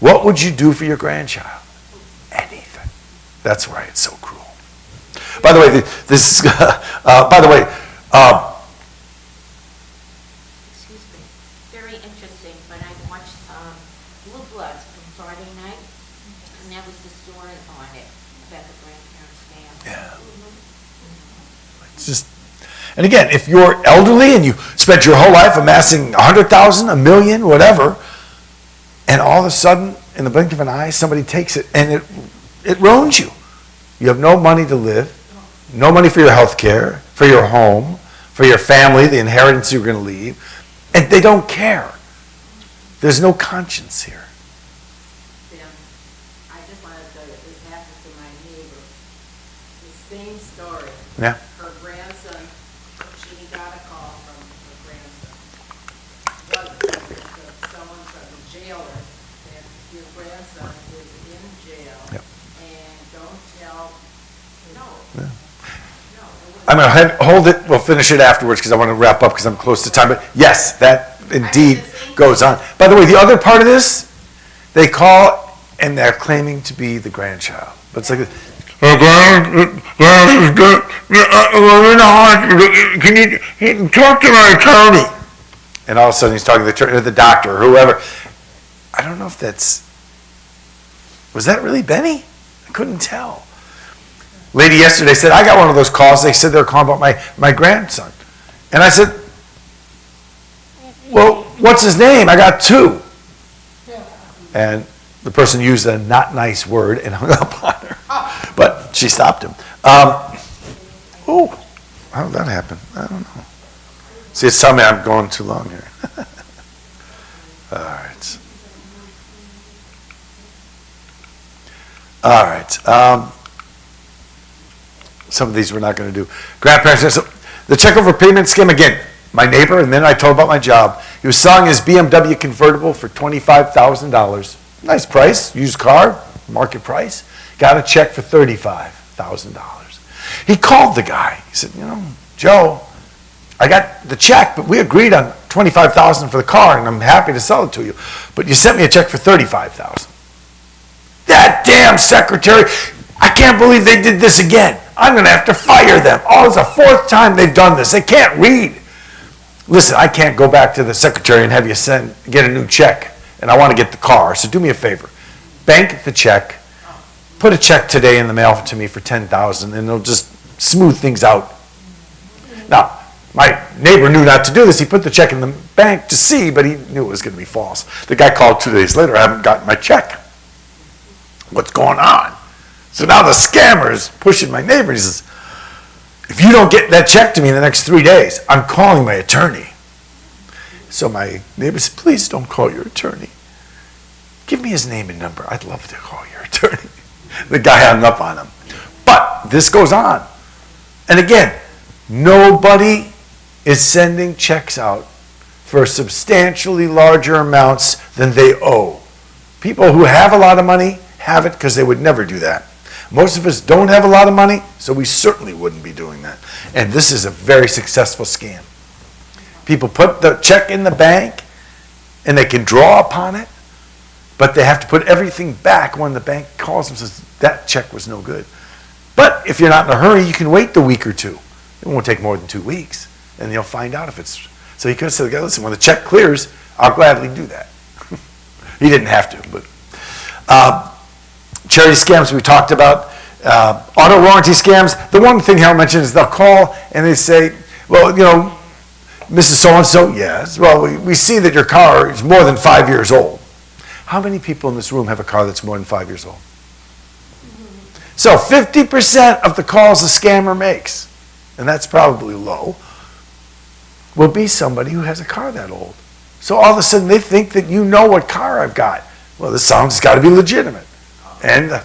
what would you do for your grandchild? Anything. That's why it's so cruel. By the way, this is, Excuse me, very interesting, but I watched Blue Bloods from Friday night, and that was the story on it, about the grandparents scam. yeah. It's just, and again, if you're elderly and you spent your whole life amassing 100,000, $1 million, whatever, and all of a sudden, in the blink of an eye, somebody takes it and it ruins you. You have no money to live, no money for your health care, for your home, for your family, the inheritance you're going to leave, and they don't care. There's no conscience here. Ben, I just want to tell you, this happened to my neighbor. The same story. Yeah. Her grandson, she got a call from her grandson. Someone from the jailer, that your grandson is in jail. Yep. And don't tell, no. Yeah. No, it was. I'm going to hold it. We'll finish it afterwards because I want to wrap up because I'm close to time. But yes, that indeed goes on. By the way, the other part of this, they call and they're claiming to be the grandchild. But it's like, we're in the hospital. Can you talk to my attorney? And all of a sudden he's talking to the attorney or the doctor or whoever. I don't know if was that really Benny? I couldn't tell. Lady yesterday said, I got one of those calls. They said they were calling about my grandson. And I said, well, what's his name? I got two. And the person used a not nice word and hung up on her. But she stopped him. How did that happen? I don't know. See, it's telling me I'm going too long here. All right. All right. Some of these we're not going to do. Grandparents, so the check over payment scam, again, my neighbor, and then I told about my job. He was selling his BMW convertible for $25,000. Nice price, used car, market price. Got a check for $35,000. He called the guy. He said, Joe, I got the check, but we agreed on $25,000 for the car, and I'm happy to sell it to you. But you sent me a check for $35,000. That damn secretary, I can't believe they did this again. I'm going to have to fire them. Oh, it's the fourth time they've done this. They can't read. Listen, I can't go back to the secretary and have you get a new check, and I want to get the car. So do me a favor. Bank the check. Put a check today in the mail to me for $10,000, and it'll just smooth things out. Now, my neighbor knew not to do this. He put the check in the bank to see, but he knew it was going to be false. The guy called 2 days later. I haven't gotten my check. What's going on? So now the scammer is pushing my neighbor. He says, if you don't get that check to me in the next 3 days, I'm calling my attorney. So my neighbor said, please don't call your attorney. Give me his name and number. I'd love to call your attorney. The guy hung up on him. But this goes on. And again, nobody is sending checks out for substantially larger amounts than they owe. People who have a lot of money have it because they would never do that. Most of us don't have a lot of money, so we certainly wouldn't be doing that. And this is a very successful scam. People put the check in the bank, and they can draw upon it, but they have to put everything back when the bank calls them and says, that check was no good. But if you're not in a hurry, you can wait the week or two. It won't take more than 2 weeks. and you'll find out if it's, so he could have said, listen, when the check clears, I'll gladly do that. He didn't have to, but. Charity scams we talked about. Auto warranty scams, the one thing I'll mention is they'll call and they say, well, you know, Mrs. So-and-so, yes, well, we see that your car is more than 5 years old. How many people in this room have a car that's more than 5 years old? So 50% of the calls a scammer makes, and that's probably low, will be somebody who has a car that old. So all of a sudden they think that you know what car I've got. Well, this sounds got to be legitimate. And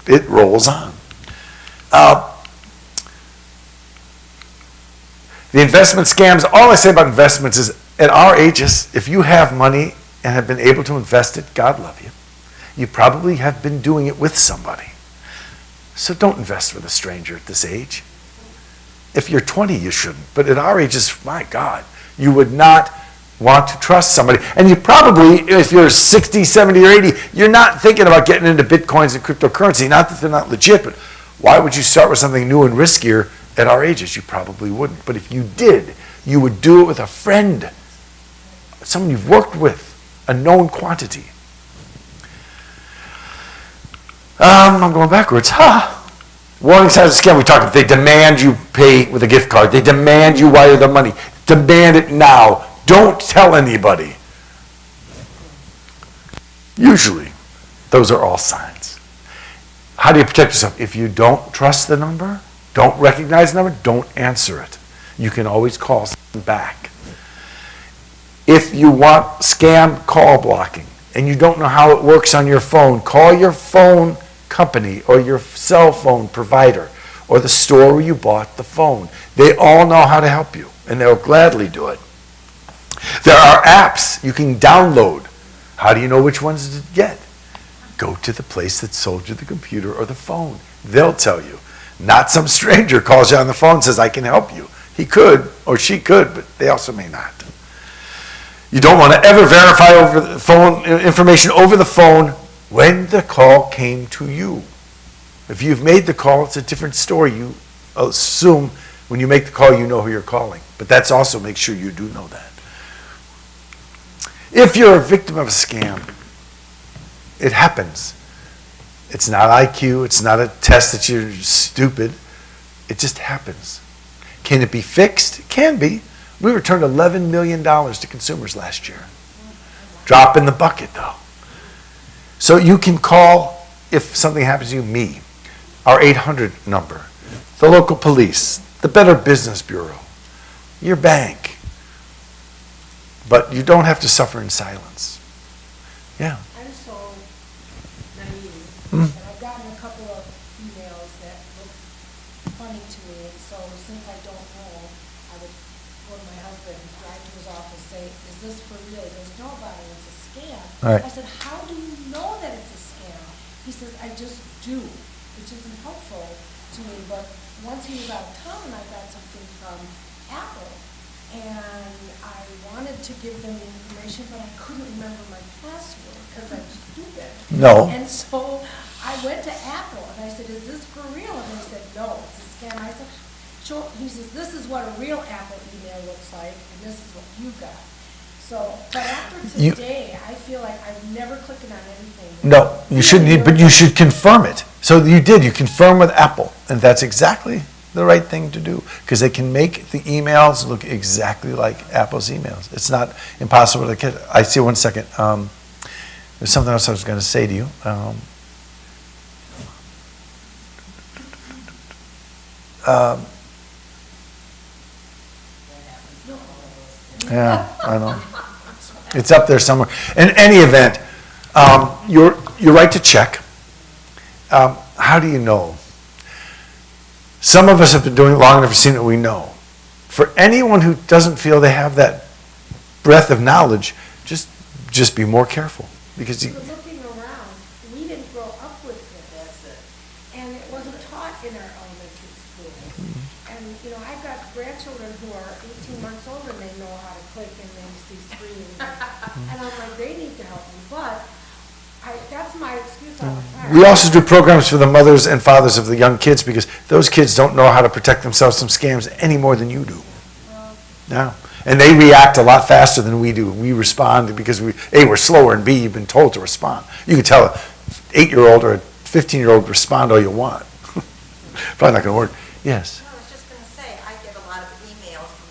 it rolls on. The investment scams, all I say about investments is at our ages, if you have money and have been able to invest it, God love you. You probably have been doing it with somebody. So don't invest with a stranger at this age. If you're 20, you shouldn't. But at our ages, my God, you would not want to trust somebody. And you probably, if you're 60, 70, or 80, you're not thinking about getting into bitcoins and cryptocurrency. Not that they're not legit, but why would you start with something new and riskier at our ages? You probably wouldn't. But if you did, you would do it with a friend, someone you've worked with, a known quantity. I'm going backwards. Warning signs of scam. We talked about they demand you pay with a gift card. They demand you wire the money. Demand it now. Don't tell anybody. Usually, those are all signs. How do you protect yourself? If you don't trust the number, don't recognize the number, don't answer it. You can always call someone back. If you want scam call blocking and you don't know how it works on your phone, call your phone company or your cell phone provider or the store where you bought the phone. They all know how to help you, and they'll gladly do it. There are apps you can download. How do you know which ones to get? Go to the place that sold you the computer or the phone. They'll tell you. Not some stranger calls you on the phone and says, I can help you. He could or she could, but they also may not. You don't want to ever verify over the phone information over the phone when the call came to you. If you've made the call, it's a different story. You assume when you make the call, you know who you're calling. But that's also make sure you do know that. If you're a victim of a scam, it happens. It's not IQ. It's not a test that you're stupid. It just happens. Can it be fixed? It can be. We returned $11 million to consumers last year. Drop in the bucket, though. So you can call, if something happens to you, me, our 800 number, the local police, the Better Business Bureau, your bank. But you don't have to suffer in silence. Yeah. I'm so naive, and I've gotten a couple of emails that look funny to me, and so since I don't know, I would go to my husband, drive to his office, say, is this for real? He goes, no, Bonnie, it's a scam. Right. I said, how do you know that it's a scam? He says, I just do, which isn't helpful to me, but once he was out of town, I got something from Apple, and I wanted to give them the information, but I couldn't remember my password because I'm stupid. No. And so I went to Apple and I said, is this for real? And they said, no, it's a scam. I said, sure. He says, this is what a real Apple email looks like, and this is what you got. So, but after today, I feel like I'm never clicking on anything. No, you shouldn't, but you should confirm it. So you did, you confirm with Apple, and that's exactly the right thing to do, because they can make the emails look exactly like Apple's emails. It's not impossible to get. I see, 1 second. There's something else I was going to say to you. Yeah, I know. It's up there somewhere. In any event, you're right to check. How do you know? Some of us have been doing it long enough to see that we know. For anyone who doesn't feel they have that breadth of knowledge, just be more careful. Because But looking around, we didn't grow up with this, and it wasn't taught in our elementary schools. And, you know, I've got grandchildren who are 18 months old, and they know how to click and they see screens. And I'm like, they need to help me, but that's my excuse all the time. we also do programs for the mothers and fathers of the young kids, because those kids don't know how to protect themselves from scams any more than you do. Well, Yeah, and they react a lot faster than we do. We respond because we're slower, and B, you've been told to respond. You can tell an 8-year-old or a 15-year-old respond all you want. Probably not gonna work. Yes? I was just gonna say, I get a lot of emails from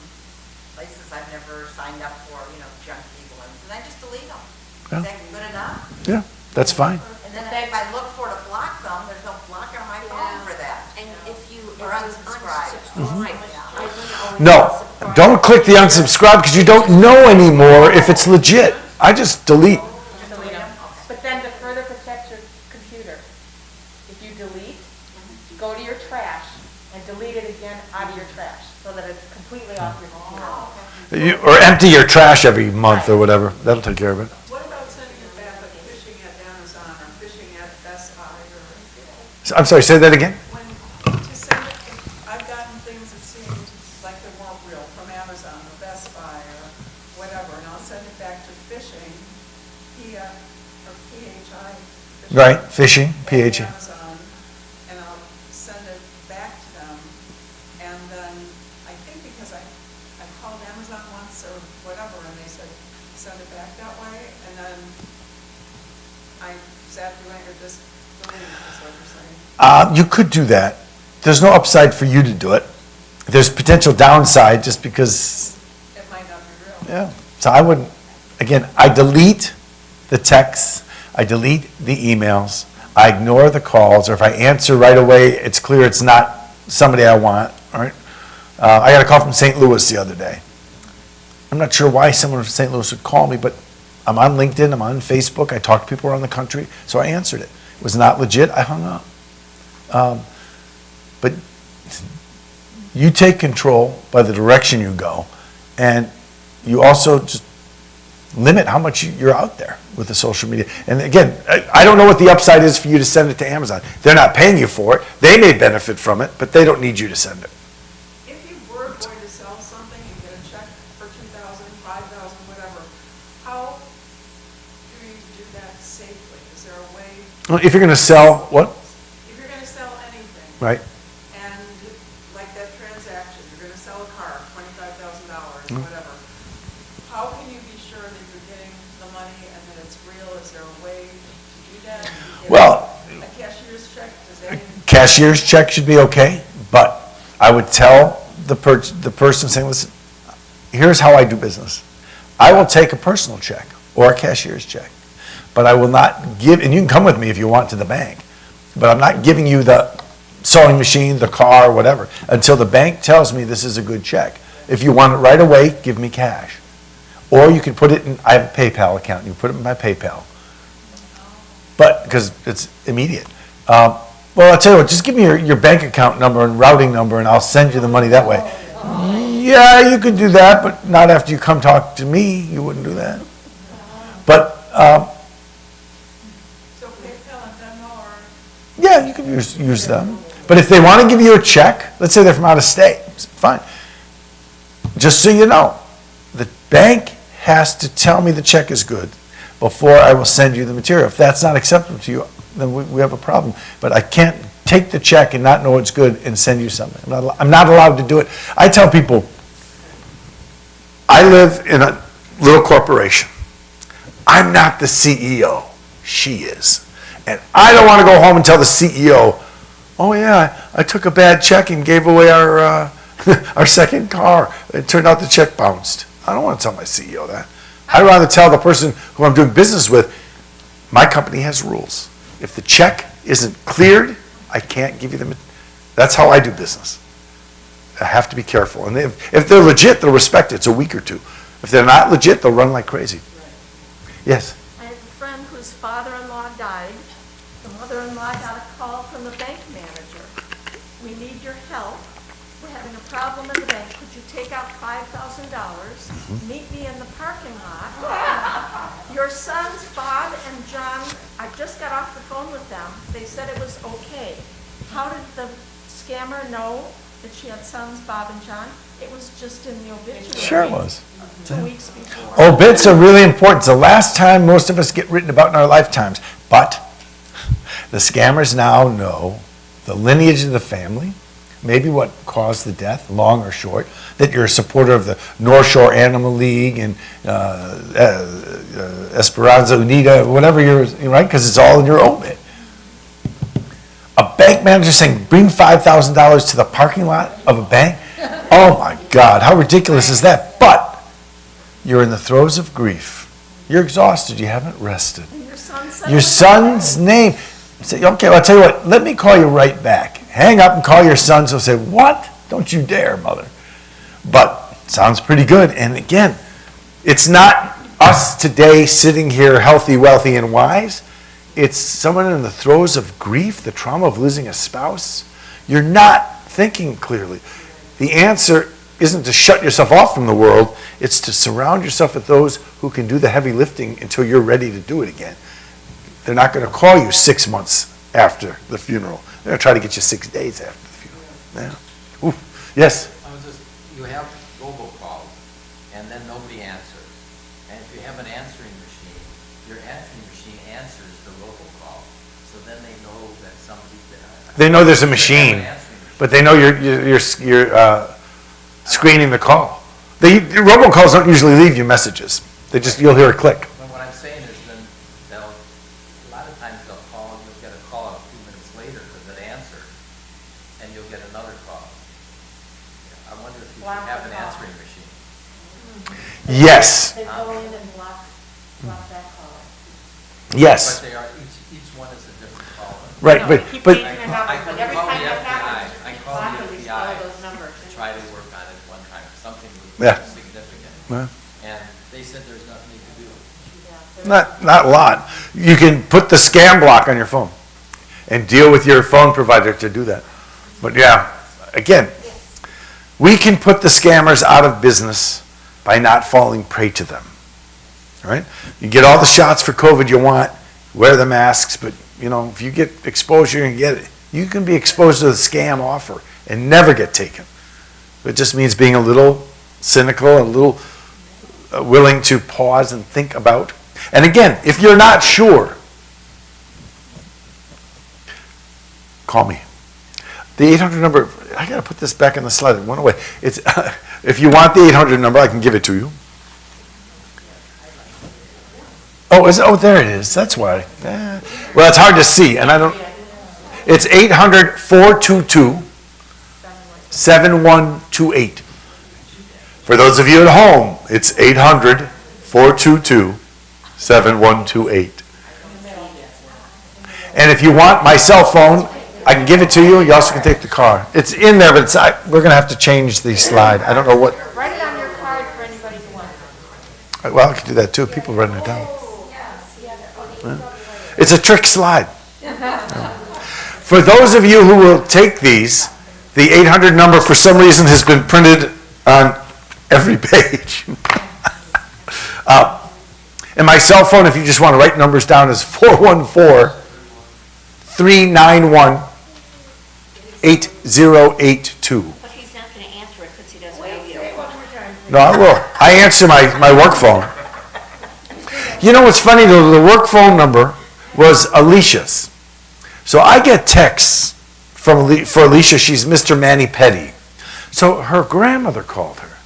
places I've never signed up for, junk email ones, and I just delete them. Yeah. Is that good enough? Yeah, that's fine. And then if I look for to block them, there's no blocker on my phone for that. And if you Or unsubscribe. No, don't click the unsubscribe because you don't know anymore if it's legit. I just delete. Delete them. But then to further protect your computer, if you delete, go to your trash and delete it again out of your trash so that it's completely off your computer. Or empty your trash every month or whatever. That'll take care of it. What about sending it back like phishing at Amazon or phishing at Best Buy or? I'm sorry, say that again? To send it, I've gotten things that seemed like they weren't real from Amazon or Best Buy or whatever, and I'll send it back to phishing, or PHI. phishing Right, phishing, at PHA. Amazon, and I'll send it back to them, and then, I think because I called Amazon once or whatever, and they said, send it back that way, and then I sat doing or just deleted, is what you're saying. You could do that. There's no upside for you to do it. There's potential downside just because, It might not be real. yeah. So I wouldn't, again, I delete the texts, I delete the emails, I ignore the calls, or if I answer right away, it's clear it's not somebody I want, all right? I got a call from St. Louis the other day. I'm not sure why someone from St. Louis would call me, but I'm on LinkedIn, I'm on Facebook, I talk to people around the country, so I answered it. It was not legit, I hung up. But you take control by the direction you go, and you also just limit how much you're out there with the social media. And again, I don't know what the upside is for you to send it to Amazon. They're not paying you for it. They may benefit from it, but they don't need you to send it. If you were going to sell something and get a check for $2,000, $5,000, whatever, how do you do that safely? Is there a way, Well, if you're going to sell, what? if you're gonna sell anything, Right? and like that transaction, you're gonna sell a car, $25,000, Mm-hmm. whatever, how can you be sure that you're getting the money and that it's real? Is there a way to do that? You get Well- a cashier's check, does that even? Cashier's check should be okay, but I would tell the person saying, listen, here's how I do business. I will take a personal check or a cashier's check, but I will not give, and you can come with me if you want to the bank, but I'm not giving you the sewing machine, the car, whatever, until the bank tells me this is a good check. If you want it right away, give me cash. Or you can put it in, I have a PayPal account, you put it in my PayPal. But, because it's immediate. Well, I'll tell you what, just give me your bank account number and routing number and I'll send you the money that way. Yeah, you could do that, but not after you come talk to me, you wouldn't do that. But, So PayPal and Venmo or? yeah, you can use them. But if they want to give you a check, let's say they're from out of state, fine. Just so you know, the bank has to tell me the check is good before I will send you the material. If that's not acceptable to you, then we have a problem. But I can't take the check and not know it's good and send you something. I'm not allowed to do it. I tell people, I live in a little corporation. I'm not the CEO. She is. And I don't want to go home and tell the CEO, oh yeah, I took a bad check and gave away our our second car. It turned out the check bounced. I don't want to tell my CEO that. I'd rather tell the person who I'm doing business with, my company has rules. If the check isn't cleared, I can't give you the, that's how I do business. I have to be careful. And if they're legit, they'll respect it. It's a week or two. If they're not legit, they'll run like crazy. Yes? I have a friend whose father-in-law died. The mother-in-law got a call from the bank manager. We need your help. We're having a problem in the bank. Could you take out $5,000? Meet me in the parking lot. Your sons, Bob and John, I just got off the phone with them. They said it was okay. How did the scammer know that she had sons, Bob and John? It was just in the obituary. Sure it was. 2 weeks before. Obits are really important. It's the last time most of us get written about in our lifetimes. But the scammers now know the lineage of the family, maybe what caused the death, long or short, that you're a supporter of the North Shore Animal League and Esperanza Unida, whatever you're, right? Because it's all in your obit. A bank manager saying, bring $5,000 to the parking lot of a bank? Oh my God, how ridiculous is that? But you're in the throes of grief. You're exhausted, you haven't rested. And your son said. Your son's name. Say, okay, well, I'll tell you what, let me call you right back. Hang up and call your son, so say, what? Don't you dare, mother. But sounds pretty good. And again, it's not us today sitting here healthy, wealthy, and wise. It's someone in the throes of grief, the trauma of losing a spouse. You're not thinking clearly. The answer isn't to shut yourself off from the world. It's to surround yourself with those who can do the heavy lifting until you're ready to do it again. They're not going to call you 6 months after the funeral. They're going to try to get you 6 days after the funeral. Yeah. Ooh. Yes? You have robocalls, and then nobody answers. And if you have an answering machine, your answering machine answers the robocall. So then they know that somebody. They know there's a machine, but they know you're screening the call. The robocalls don't usually leave you messages. You'll hear a click. But what I'm saying is then a lot of times they'll call and you'll get a call a few minutes later because it answered, and you'll get another call. I wonder if you should have an answering machine. Yes. They go in and block that caller. Yes. But they are, each one is a different caller. Right, No, but they keep but changing their numbers, but every call time the that FBI. happens, I it's called the blocked, these FBI follow those numbers. to try to work on it one time, something was Yeah. significant. Yeah. And they said there's nothing you can do. not a lot. You can put the scam block on your phone and deal with your phone provider to do that. But yeah, again, we can put the scammers out of business by not falling prey to them. All right? You get all the shots for COVID you want, wear the masks, but if you get exposure and get it, you can be exposed to the scam offer and never get taken. It just means being a little cynical, a little willing to pause and think about. And again, if you're not sure, call me. The 800 number, I got to put this back in the slide. It went away. It's, if you want the 800 number, I can give it to you. Oh, there it is. That's why. Well, it's hard to see, and I don't. It's 800-422-7128. For those of you at home, it's 800-422-7128. And if you want my cell phone, I can give it to you. You also can take the car. It's in there, but we're going to have to change the slide. I don't know what. Write it on your card for anybody who wants it. Well, I can do that too. People are writing it down. It's a trick slide. For those of you who will take these, the 800 number for some reason has been printed on every page. And my cell phone, if you just want to write numbers down, is 414-391-8082. But he's not going to answer it because he doesn't know you. No, I will. I answer my work phone. You know what's funny though? The work phone number was Alicia's. So I get texts for Alicia. She's Mr. Manny Petty. So her grandmother called her.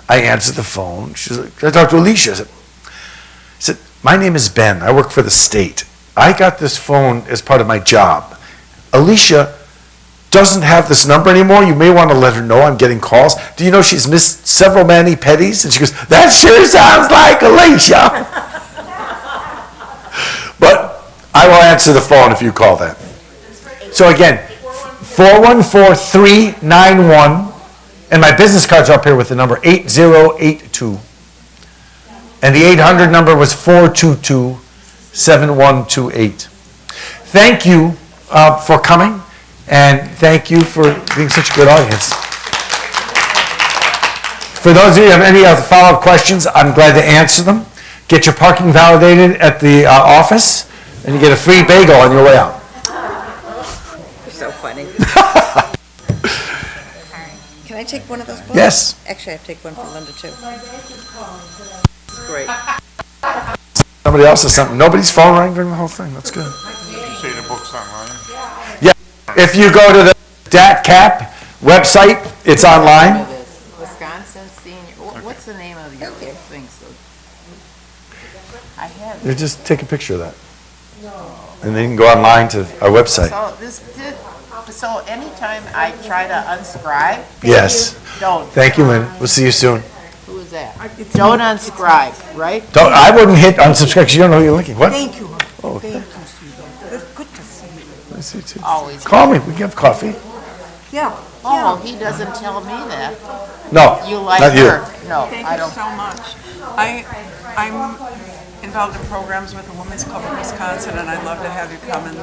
I answered the phone. She's like, I talked to Alicia. I said, my name is Ben. I work for the state. I got this phone as part of my job. Alicia doesn't have this number anymore. You may want to let her know I'm getting calls. Do you know she's missed several Manny Petties? And she goes, that sure sounds like Alicia. But I will answer the phone if you call that. So again, 414-391, and my business card's up here with the number 8082. And the 800 number was 422-7128. Thank you for coming, and thank you for being such a good audience. For those of you who have any other follow-up questions, I'm glad to answer them. Get your parking validated at the office, and you get a free bagel on your way out. So funny. Can I take one of those books? Yes. Actually, I have to take one for Linda too. Great. Somebody else has something. Nobody's phone rang during the whole thing. That's good. Did you say the book's online? Yeah. If you go to the DAT CAP website, it's online. Wisconsin Senior, what's the name of your thing? So I have. You just take a picture of that. And then you can go online to our website. So anytime I try to unscribe. Yes. Don't. Thank you, Lynn. We'll see you soon. Who is that? Don't unscribe, right? I wouldn't hit unsubscribe because you don't know who you're linking. What? Thank you. Oh, Thank you, sweetheart. It's good to see you. I see you too. Always. Call me. We can have coffee. Yeah. Oh, he doesn't tell me that. No, You like not you. her? No, Thank I you don't. so much. I'm involved in programs with the Women's Club of Wisconsin, and I'd love to have you come and